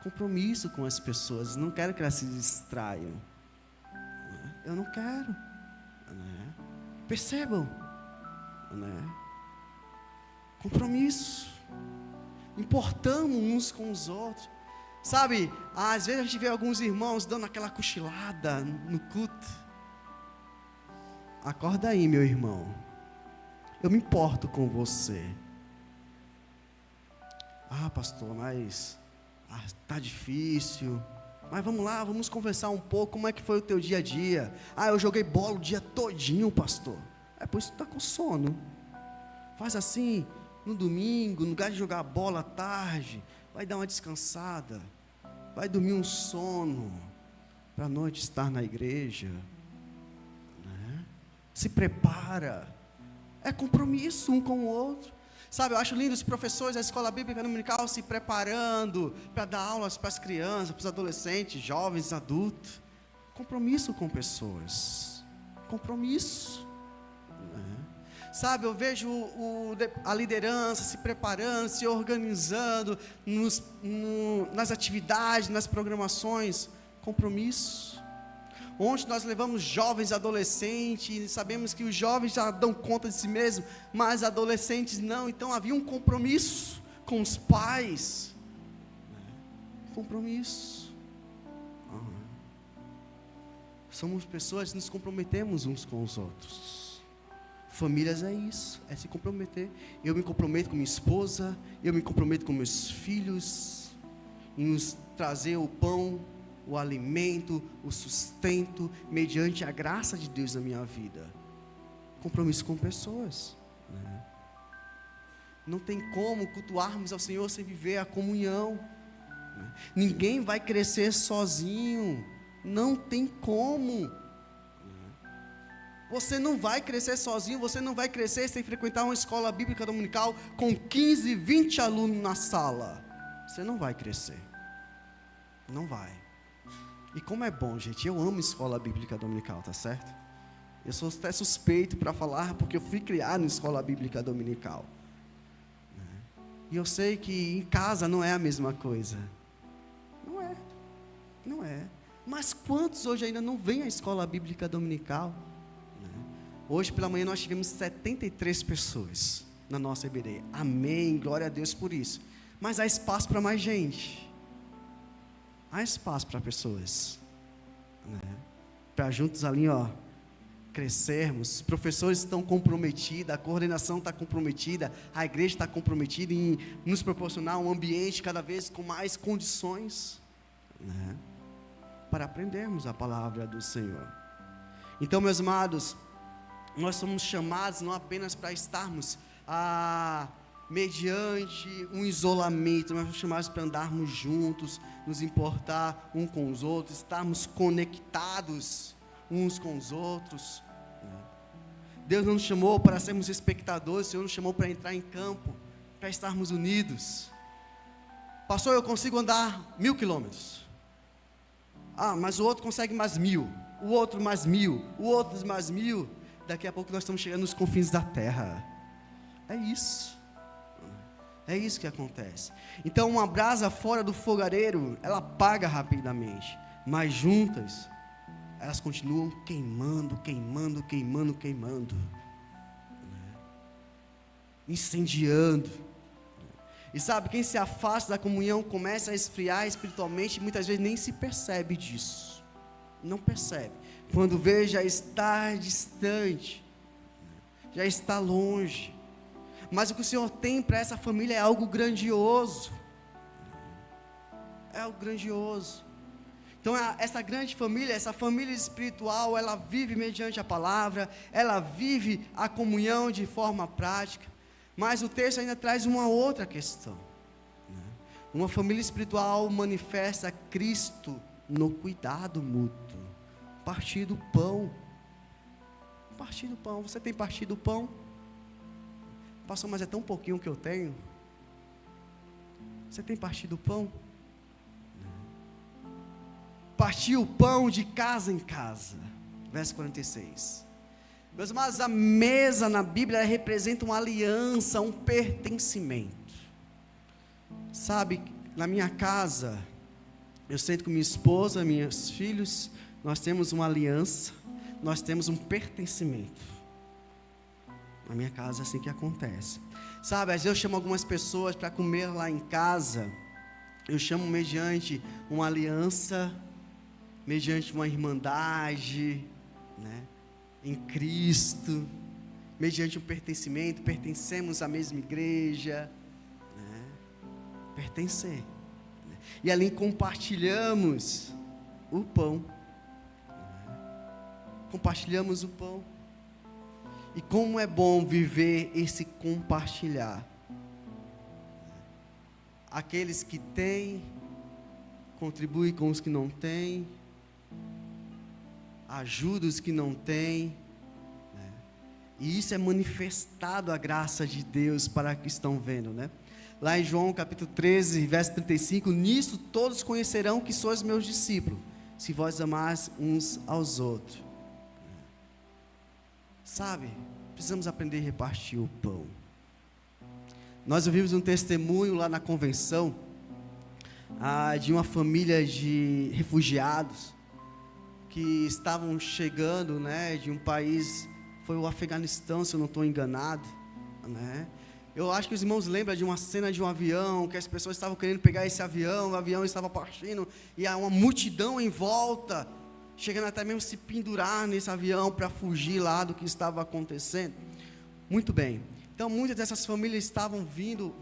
Compromisso com as pessoas, não quero que elas se distraiam. Eu não quero. Percebam. Compromisso. Importamos uns com os outros. Sabe, às vezes a gente vê alguns irmãos dando aquela cochilada no culto. Acorda aí, meu irmão. Eu me importo com você. Ah, pastor, mas tá difícil. Mas vamos lá, vamos conversar um pouco. Como é que foi o teu dia a dia? Ah, eu joguei bola o dia todinho, pastor. É por isso que tu está com sono. Faz assim, no domingo, no lugar de jogar bola à tarde, vai dar uma descansada. Vai dormir um sono, para a noite estar na igreja. Se prepara. É compromisso um com o outro. Sabe, eu acho lindo os professores da escola bíblica dominical se preparando para dar aulas para as crianças, para os adolescentes, jovens, adultos. Compromisso com pessoas. Compromisso. Sabe, eu vejo a liderança se preparando, se organizando nas atividades, nas programações. Compromisso. Ontem nós levamos jovens e adolescentes, e sabemos que os jovens já dão conta de si mesmos, mas adolescentes não. Então havia um compromisso com os pais. Compromisso. Somos pessoas que nos comprometemos uns com os outros. Famílias é isso, é se comprometer. Eu me comprometo com minha esposa, eu me comprometo com meus filhos, em nos trazer o pão, o alimento, o sustento, mediante a graça de Deus na minha vida. Compromisso com pessoas. Não tem como cultuarmos ao Senhor sem viver a comunhão. Ninguém vai crescer sozinho. Não tem como. Você não vai crescer sozinho, você não vai crescer sem frequentar uma escola bíblica dominical com 15, 20 alunos na sala. Você não vai crescer. Não vai. E como é bom, gente, eu amo escola bíblica dominical, tá certo? Eu sou até suspeito para falar, porque eu fui criado em escola bíblica dominical. E eu sei que em casa não é a mesma coisa. Não é. Mas quantos hoje ainda não vêm à escola bíblica dominical? Hoje pela manhã nós tivemos 73 pessoas na nossa EBD. Amém, glória a Deus por isso. Mas há espaço para mais gente. Há espaço para pessoas, para juntos ali, crescermos. Os professores estão comprometidos, a coordenação está comprometida, a igreja está comprometida em nos proporcionar um ambiente cada vez com mais condições, para aprendermos a palavra do Senhor. Então, meus amados, nós somos chamados não apenas para estarmos mediante um isolamento, nós somos chamados para andarmos juntos, nos importar uns com os outros, estarmos conectados uns com os outros. Deus não nos chamou para sermos espectadores, o Senhor nos chamou para entrar em campo, para estarmos unidos. Pastor, eu consigo andar 1000 quilômetros. Mas o outro consegue mais 1000, o outro mais 1000, o outro mais 1000. Daqui a pouco nós estamos chegando nos confins da terra. É isso que acontece. Então uma brasa fora do fogareiro, ela apaga rapidamente, mas juntas, elas continuam queimando, incendiando. E sabe, quem se afasta da comunhão começa a esfriar espiritualmente, e muitas vezes nem se percebe disso. Não percebe. Quando vê, já está distante, já está longe. Mas o que o Senhor tem para essa família é algo grandioso. É algo grandioso. Então essa grande família, essa família espiritual, ela vive mediante a palavra, ela vive a comunhão de forma prática. Mas o texto ainda traz uma outra questão. Uma família espiritual manifesta Cristo no cuidado mútuo, partir do pão. Compartilhe o pão. Você tem partido o pão? Pastor, mas é tão pouquinho que eu tenho. Você tem partido o pão? Partir o pão de casa em casa. Verso 46. Meus amados, a mesa na Bíblia representa uma aliança, um pertencimento. Sabe, na minha casa, eu sento com minha esposa, meus filhos, nós temos uma aliança, nós temos um pertencimento. Na minha casa é assim que acontece. Sabe, às vezes eu chamo algumas pessoas para comer lá em casa, eu chamo mediante uma aliança, mediante uma irmandade, né, em Cristo, mediante um pertencimento, pertencemos à mesma igreja, né, pertencer, né, e ali compartilhamos o pão, né, compartilhamos o pão, e como é bom viver esse compartilhar, aqueles que têm, contribuem com os que não têm, ajuda os que não têm, né? E isso é manifestado a graça de Deus para que estão vendo, né? Lá em João capítulo 13, verso 35, nisso todos conhecerão que sois meus discípulos, se vós amais uns aos outros. Sabe, precisamos aprender a repartir o pão. Nós ouvimos um testemunho lá na convenção, de uma família de refugiados, que estavam chegando, né, de um país, foi o Afeganistão, se eu não estou enganado, né? Eu acho que os irmãos lembram de uma cena de um avião, que as pessoas estavam querendo pegar esse avião, o avião estava partindo, e há uma multidão em volta, chegando até mesmo se pendurar nesse avião, para fugir lá do que estava acontecendo. Muito bem, então muitas dessas famílias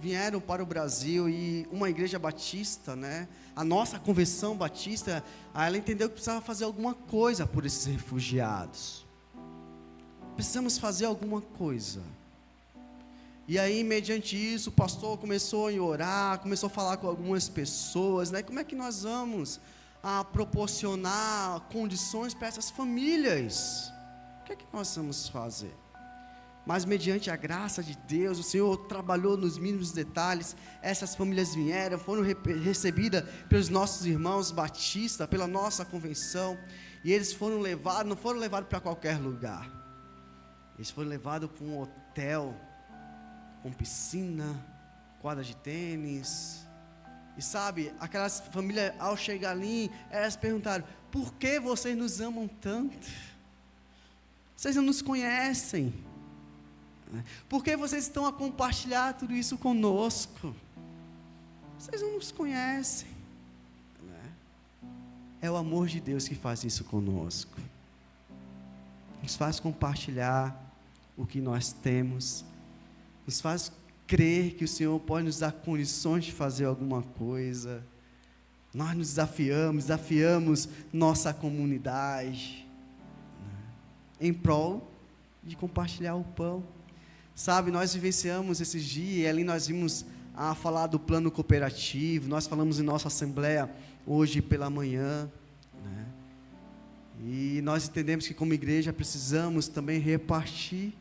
vieram para o Brasil, e uma igreja batista, né, a nossa convenção batista, ela entendeu que precisava fazer alguma coisa por esses refugiados. Precisamos fazer alguma coisa. E aí, mediante isso, o pastor começou a orar, começou a falar com algumas pessoas, né? Como é que nós vamos proporcionar condições para essas famílias? O que é que nós vamos fazer? Mas mediante a graça de Deus, o Senhor trabalhou nos mínimos detalhes. Essas famílias vieram, foram recebidas pelos nossos irmãos batistas, pela nossa convenção, e eles foram levados, não foram levados para qualquer lugar, eles foram levados para um hotel, com piscina, quadra de tênis. E sabe, aquelas famílias, ao chegar ali, elas perguntaram: por que vocês nos amam tanto? Vocês não nos conhecem. Por que vocês estão a compartilhar tudo isso conosco? Vocês não nos conhecem. É o amor de Deus que faz isso conosco. Nos faz compartilhar o que nós temos. Nos faz crer que o Senhor pode nos dar condições de fazer alguma coisa. Nós nos desafiamos nossa comunidade, em prol de compartilhar o pão. Sabe, nós vivenciamos esses dias, e ali nós vimos falar do plano cooperativo, nós falamos em nossa assembleia hoje pela manhã, né? E nós entendemos que como igreja precisamos também repartir.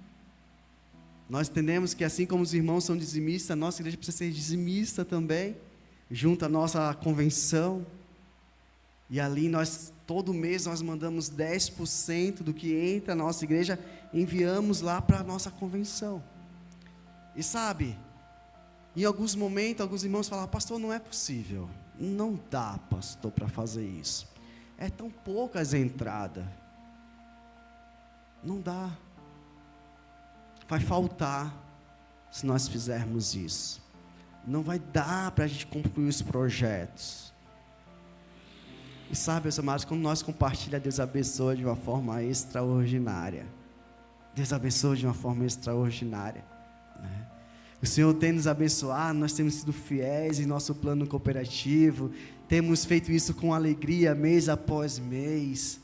Nós entendemos que assim como os irmãos são dizimistas, a nossa igreja precisa ser dizimista também, junto à nossa convenção. E ali todo mês nós mandamos 10% do que entra na nossa igreja, enviamos lá para a nossa convenção. E sabe, em alguns momentos, alguns irmãos falam: pastor, não é possível, não dá, pastor, para fazer isso, é tão poucas entradas, não dá, vai faltar se nós fizermos isso, não vai dar para a gente concluir os projetos. E sabe, meus amados, quando nós compartilhamos, Deus abençoa de uma forma extraordinária. Deus abençoa de uma forma extraordinária, né? O Senhor tem nos abençoado, nós temos sido fiéis em nosso plano cooperativo, temos feito isso com alegria mês após mês,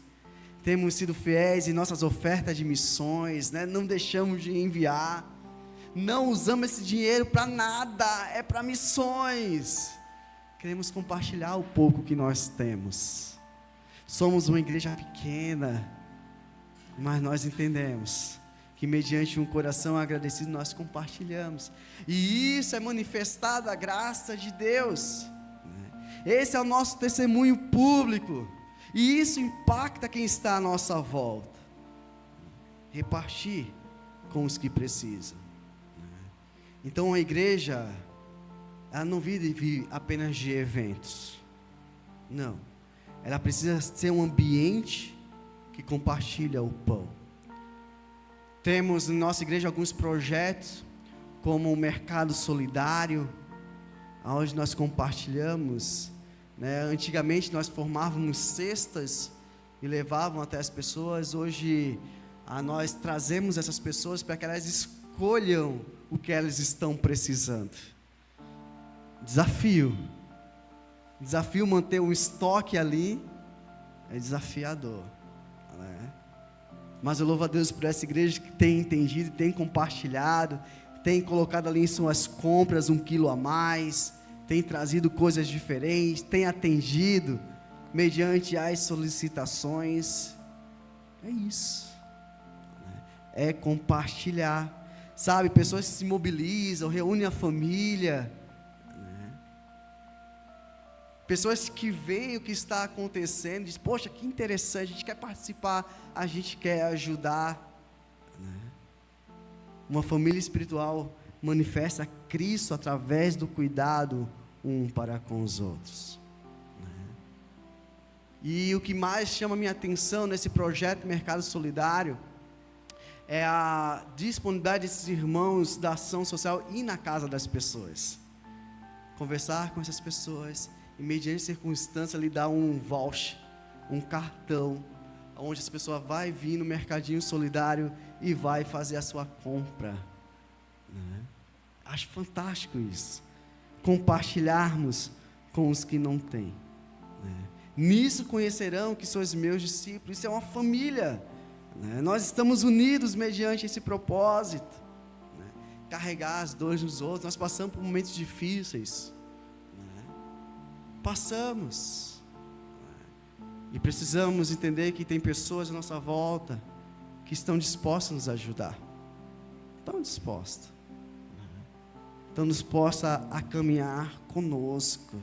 temos sido fiéis em nossas ofertas de missões, né? Não deixamos de enviar, não usamos esse dinheiro para nada, é para missões. Queremos compartilhar o pouco que nós temos. Somos uma igreja pequena, mas nós entendemos que mediante um coração agradecido nós compartilhamos, e isso é manifestado a graça de Deus, né? Esse é o nosso testemunho público, e isso impacta quem está à nossa volta. Repartir com os que precisam, né? Então a igreja, ela não vive apenas de eventos, não, ela precisa ser um ambiente que compartilha o pão. Temos em nossa igreja alguns projetos, como o Mercado Solidário, onde nós compartilhamos, né? Antigamente nós formávamos cestas e levavam até as pessoas. Hoje nós trazemos essas pessoas para que elas escolham o que elas estão precisando. Desafio manter um estoque ali, é desafiador, né? Mas eu louvo a Deus por essa igreja que tem entendido, tem compartilhado, tem colocado ali em suas compras 1 quilo a mais, tem trazido coisas diferentes, tem atendido mediante as solicitações. É isso, é compartilhar, sabe? Pessoas que se mobilizam, reúnem a família, pessoas que veem o que está acontecendo, dizem, poxa, que interessante, a gente quer participar, a gente quer ajudar, né? Uma família espiritual manifesta Cristo através do cuidado um para com os outros, né? E o que mais chama a minha atenção nesse projeto Mercado Solidário é a disponibilidade desses irmãos da ação social ir na casa das pessoas, conversar com essas pessoas, e mediante circunstância lhe dá um voucher, um cartão, onde essa pessoa vai vir no mercadinho solidário e vai fazer a sua compra, né? Acho fantástico isso, compartilharmos com os que não têm, né? Nisso conhecerão que sois meus discípulos. Isso é uma família, né? Nós estamos unidos mediante esse propósito, né? Carregar as dores dos outros. Nós passamos por momentos difíceis, passamos, e precisamos entender que tem pessoas à nossa volta que estão dispostas a nos ajudar, estão dispostas a caminhar conosco.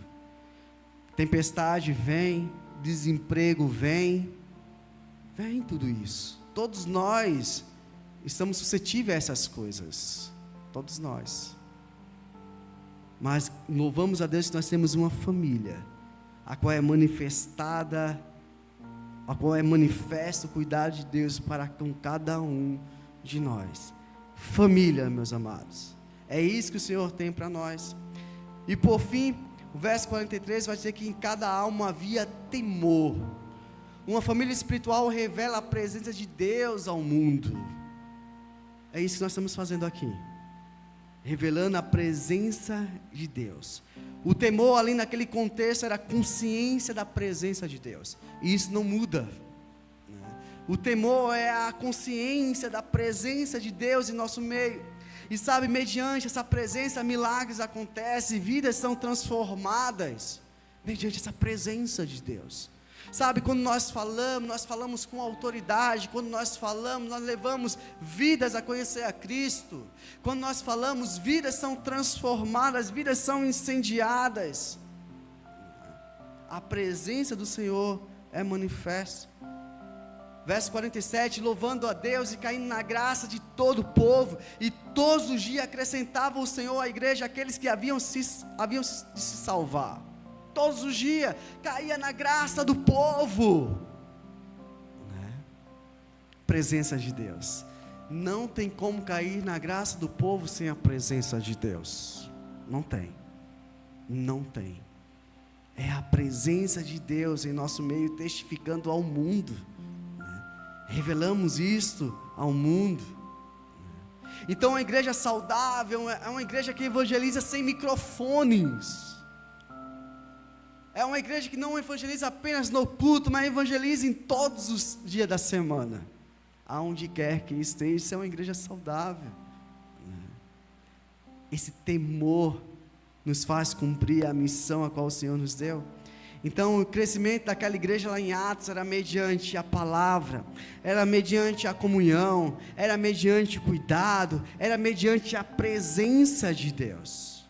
Tempestade vem, desemprego vem tudo isso, todos nós estamos suscetíveis a essas coisas, todos nós. Mas louvamos a Deus que nós temos uma família, a qual é manifestada, a qual é manifesto o cuidado de Deus para com cada um de nós. Família, meus amados, é isso que o Senhor tem para nós. E por fim, o verso 43 vai dizer que em cada alma havia temor. Uma família espiritual revela a presença de Deus ao mundo. É isso que nós estamos fazendo aqui, revelando a presença de Deus. O temor ali naquele contexto era a consciência da presença de Deus, e isso não muda, né? O temor é a consciência da presença de Deus em nosso meio, e sabe, mediante essa presença, milagres acontecem, vidas são transformadas, mediante essa presença de Deus. Sabe, quando nós falamos com autoridade. Quando nós falamos, nós levamos vidas a conhecer a Cristo. Quando nós falamos, vidas são transformadas, vidas são incendiadas. A presença do Senhor é manifesta. Verso 47, louvando a Deus e caindo na graça de todo o povo, e todos os dias acrescentava o Senhor à igreja aqueles que haviam de se salvar. Todos os dias caía na graça do povo, né? Presença de Deus. Não tem como cair na graça do povo sem a presença de Deus. Não tem. É a presença de Deus em nosso meio, testificando ao mundo, né? Revelamos isto ao mundo. Então a igreja saudável é uma igreja que evangeliza sem microfones. É uma igreja que não evangeliza apenas no culto, mas evangeliza em todos os dias da semana, aonde quer que esteja. Isso é uma igreja saudável. Esse temor nos faz cumprir a missão a qual o Senhor nos deu. Então o crescimento daquela igreja lá em Atos era mediante a palavra, era mediante a comunhão, era mediante o cuidado, era mediante a presença de Deus,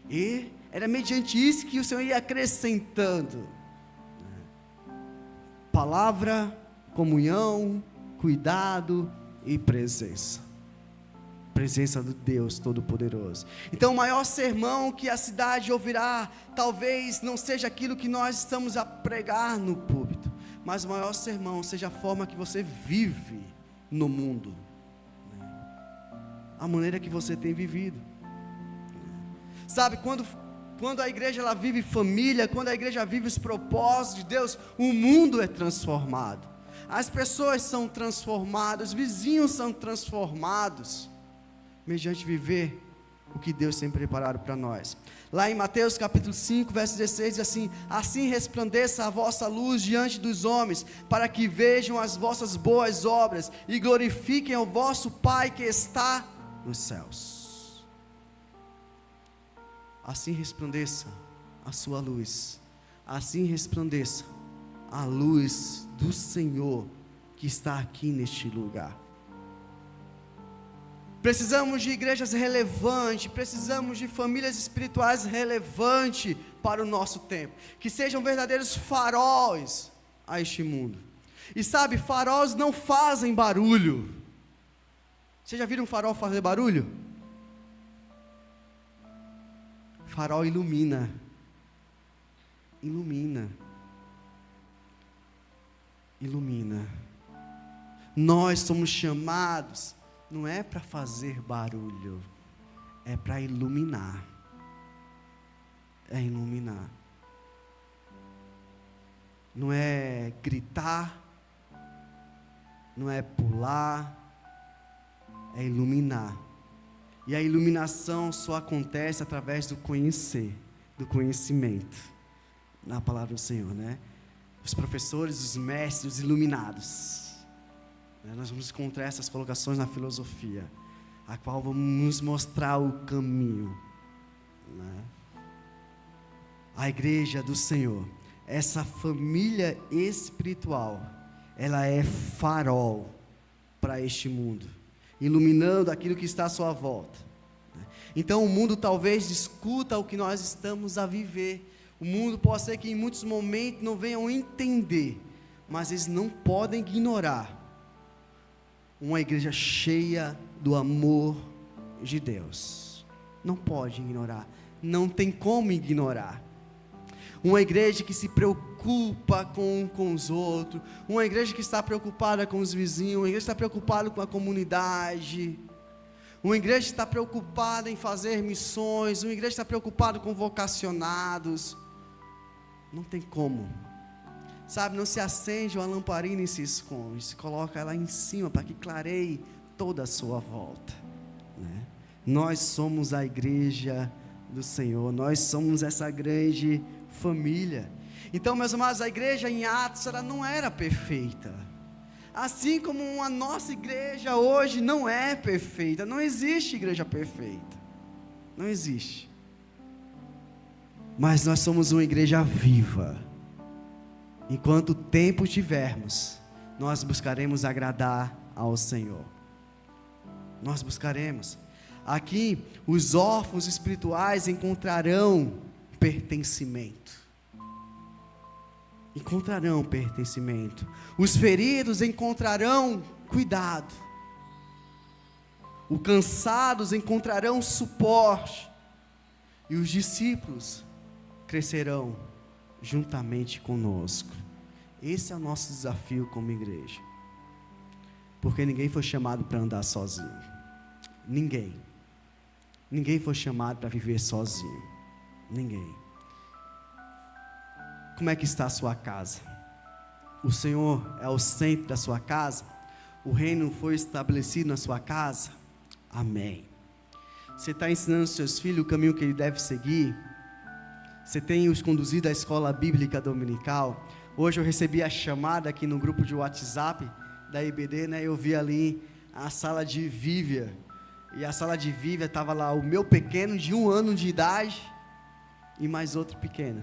e era mediante isso que o Senhor ia acrescentando, palavra, comunhão, cuidado e presença do Deus Todo-Poderoso. Então o maior sermão que a cidade ouvirá, talvez não seja aquilo que nós estamos a pregar no púlpito, mas o maior sermão seja a forma que você vive no mundo, a maneira que você tem vivido. Sabe, quando a igreja ela vive família, quando a igreja vive os propósitos de Deus, o mundo é transformado, as pessoas são transformadas, os vizinhos são transformados, mediante viver o que Deus tem preparado para nós. Lá em Mateus capítulo 5, verso 16, diz assim: assim resplandeça a vossa luz diante dos homens, para que vejam as vossas boas obras, e glorifiquem o vosso Pai que está nos céus. Assim resplandeça a sua luz, assim resplandeça a luz do Senhor que está aqui neste lugar. Precisamos de igrejas relevantes, precisamos de famílias espirituais relevantes para o nosso tempo, que sejam verdadeiros faróis a este mundo. E sabe, faróis não fazem barulho. Vocês já viram um farol fazer barulho? Farol ilumina. Nós somos chamados, não é para fazer barulho, é para iluminar. Não é gritar, não é pular, é iluminar. E a iluminação só acontece através do conhecimento, na palavra do Senhor, né? Os professores, os mestres, os iluminados. Nós vamos encontrar essas colocações na filosofia, a qual vamos nos mostrar o caminho, né? A igreja do Senhor, essa família espiritual, ela é farol para este mundo, iluminando aquilo que está à sua volta. Então o mundo talvez discuta o que nós estamos a viver, o mundo pode ser que em muitos momentos não venham entender, mas eles não podem ignorar uma igreja cheia do amor de Deus. Não pode ignorar, não tem como ignorar. Uma igreja que se preocupa com os outros, uma igreja que está preocupada com os vizinhos, uma igreja que está preocupada com a comunidade, uma igreja que está preocupada em fazer missões, uma igreja que está preocupada com vocacionados. Não tem como. Sabe, não se acende uma lamparina e se esconde, se coloca ela em cima para que clareie toda a sua volta, né? Nós somos a igreja do Senhor, nós somos essa grande família. Então, meus amados, a igreja em Atos, ela não era perfeita, assim como a nossa igreja hoje não é perfeita. Não existe igreja perfeita, não existe, mas nós somos uma igreja viva. Enquanto tempo tivermos, nós buscaremos agradar ao Senhor. Nós buscaremos. Aqui, os órfãos espirituais encontrarão pertencimento. Os feridos encontrarão cuidado. Os cansados encontrarão suporte. E os discípulos crescerão juntamente conosco. Esse é o nosso desafio como igreja, porque ninguém foi chamado para andar sozinho. Ninguém foi chamado para viver sozinho. Ninguém. Como é que está a sua casa? O Senhor é o centro da sua casa? O reino foi estabelecido na sua casa? Amém. Você está ensinando aos seus filhos o caminho que ele deve seguir? Você tem os conduzido à escola bíblica dominical? Hoje eu recebi a chamada aqui no grupo de WhatsApp da IBD, né? Eu vi ali a sala de Vívia. E a sala de Vívia estava lá o meu pequeno de 1 ano de idade e mais outro pequeno.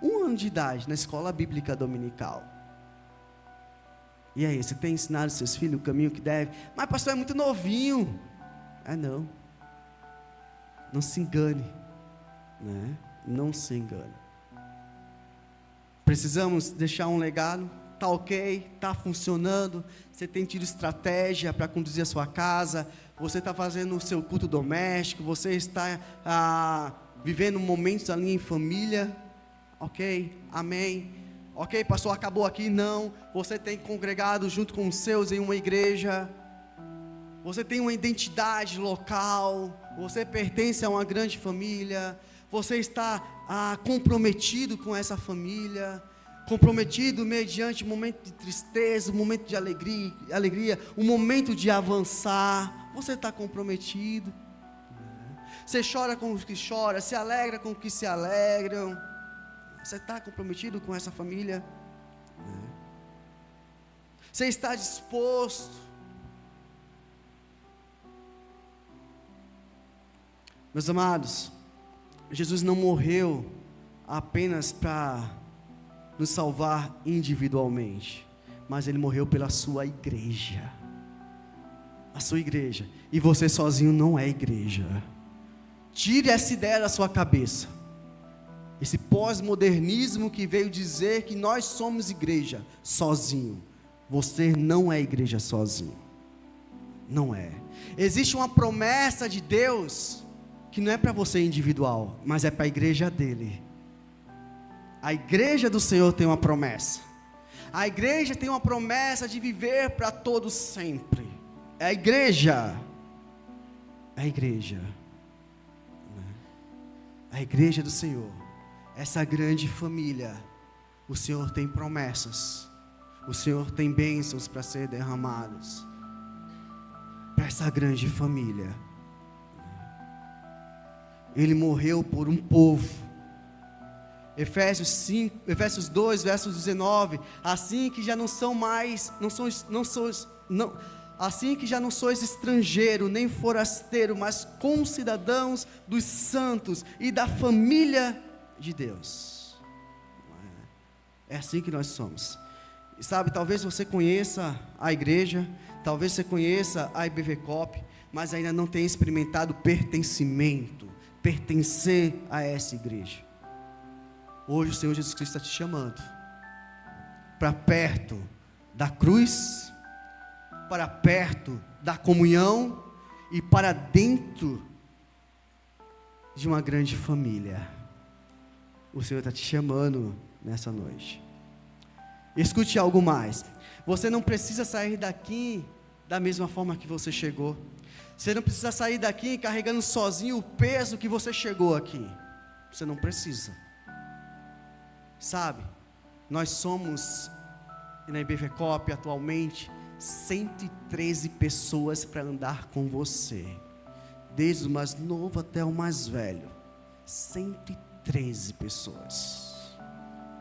1 ano de idade, na escola bíblica dominical. E aí, você tem ensinado seus filhos o caminho que deve? Mas pastor, é muito novinho. Não. Não se engane, né? Não se engane. Precisamos deixar um legado. Tá ok, tá funcionando. Você tem tido estratégia para conduzir a sua casa. Você está fazendo o seu culto doméstico. Você está vivendo momentos ali em família. Ok, amém. Ok, pastor, acabou aqui? Não. Você tem congregado junto com os seus em uma igreja. Você tem uma identidade local. Você pertence a uma grande família. Você está comprometido com essa família. Comprometido mediante um momento de tristeza, um momento de alegria, um momento de avançar. Você está comprometido. Você chora com os que choram, se alegra com os que se alegram. Você está comprometido com essa família? Você está disposto? Meus amados, Jesus não morreu apenas para nos salvar individualmente, mas Ele morreu pela sua igreja. A sua igreja. E você sozinho não é igreja. Tire essa ideia da sua cabeça. Esse pós-modernismo que veio dizer que nós somos igreja sozinho. Você não é igreja sozinho. Não é. Existe uma promessa de Deus que não é para você individual, mas é para a igreja dele. A igreja do Senhor tem uma promessa. A igreja tem uma promessa de viver para todos sempre. É a igreja. É a igreja. A igreja do Senhor. Essa grande família. O Senhor tem promessas. O Senhor tem bênçãos para ser derramadas. Para essa grande família. Ele morreu por um povo. Efésios 2, verso 19. Assim que já não são mais, assim que já não sois estrangeiro, nem forasteiro, mas concidadãos dos santos e da família de Deus. É assim que nós somos. E sabe, talvez você conheça a igreja, talvez você conheça a IBVCOP, mas ainda não tenha experimentado pertencimento, pertencer a essa igreja. Hoje o Senhor Jesus Cristo está te chamando para perto da cruz, para perto da comunhão e para dentro de uma grande família. O Senhor está te chamando nessa noite. Escute algo mais. Você não precisa sair daqui da mesma forma que você chegou. Você não precisa sair daqui carregando sozinho o peso que você chegou aqui. Você não precisa. Sabe, nós somos, na IBVCOP atualmente, 113 pessoas para andar com você. Desde o mais novo até o mais velho. 113 pessoas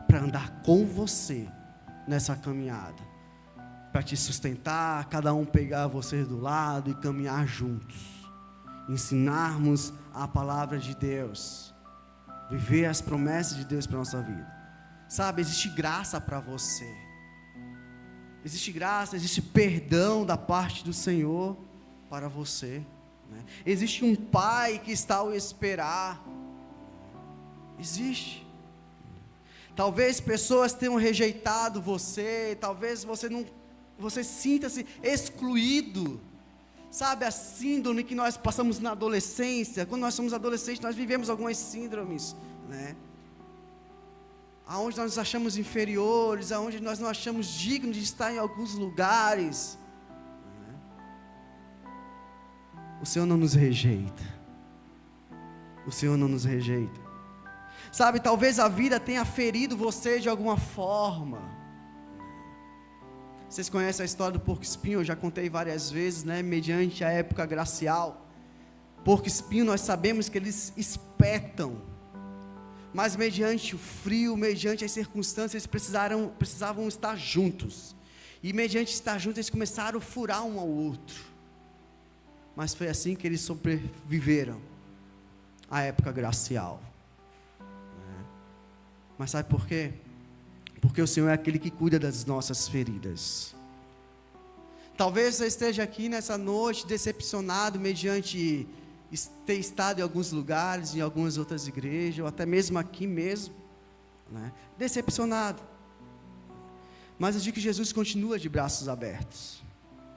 para andar com você nessa caminhada. Para te sustentar, cada um pegar você do lado e caminhar juntos. Ensinarmos a palavra de Deus. Viver as promessas de Deus para a nossa vida. Sabe, existe graça para você. Existe graça, existe perdão da parte do Senhor para você. Né? Existe um Pai que está ao esperar. Existe. Talvez pessoas tenham rejeitado você, talvez você sinta-se excluído. Sabe a síndrome que nós passamos na adolescência? Quando nós somos adolescentes, nós vivemos algumas síndromes, né? Aonde nós nos achamos inferiores, aonde nós não achamos dignos de estar em alguns lugares. O Senhor não nos rejeita. O Senhor não nos rejeita. Sabe, talvez a vida tenha ferido você de alguma forma. Vocês conhecem a história do porco-espinho? Eu já contei várias vezes, né? Mediante a época glacial. Porco-espinho, nós sabemos que eles espetam. Mas mediante o frio, mediante as circunstâncias, eles precisavam estar juntos. E mediante estar juntos, eles começaram a furar um ao outro. Mas foi assim que eles sobreviveram à época glacial. Mas sabe por quê? Porque o Senhor é aquele que cuida das nossas feridas. Talvez você esteja aqui nessa noite decepcionado mediante ter estado em alguns lugares, em algumas outras igrejas, ou até mesmo aqui mesmo, né? Decepcionado. Mas eu digo que Jesus continua de braços abertos.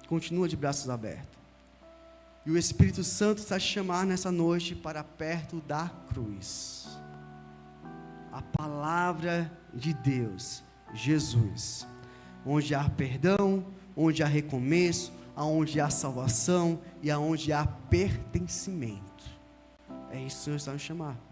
Continua de braços abertos. E o Espírito Santo está te chamando nessa noite para perto da cruz. A palavra de Deus, Jesus, onde há perdão, onde há recomeço, aonde há salvação e aonde há pertencimento. É isso que o Senhor está nos chamando.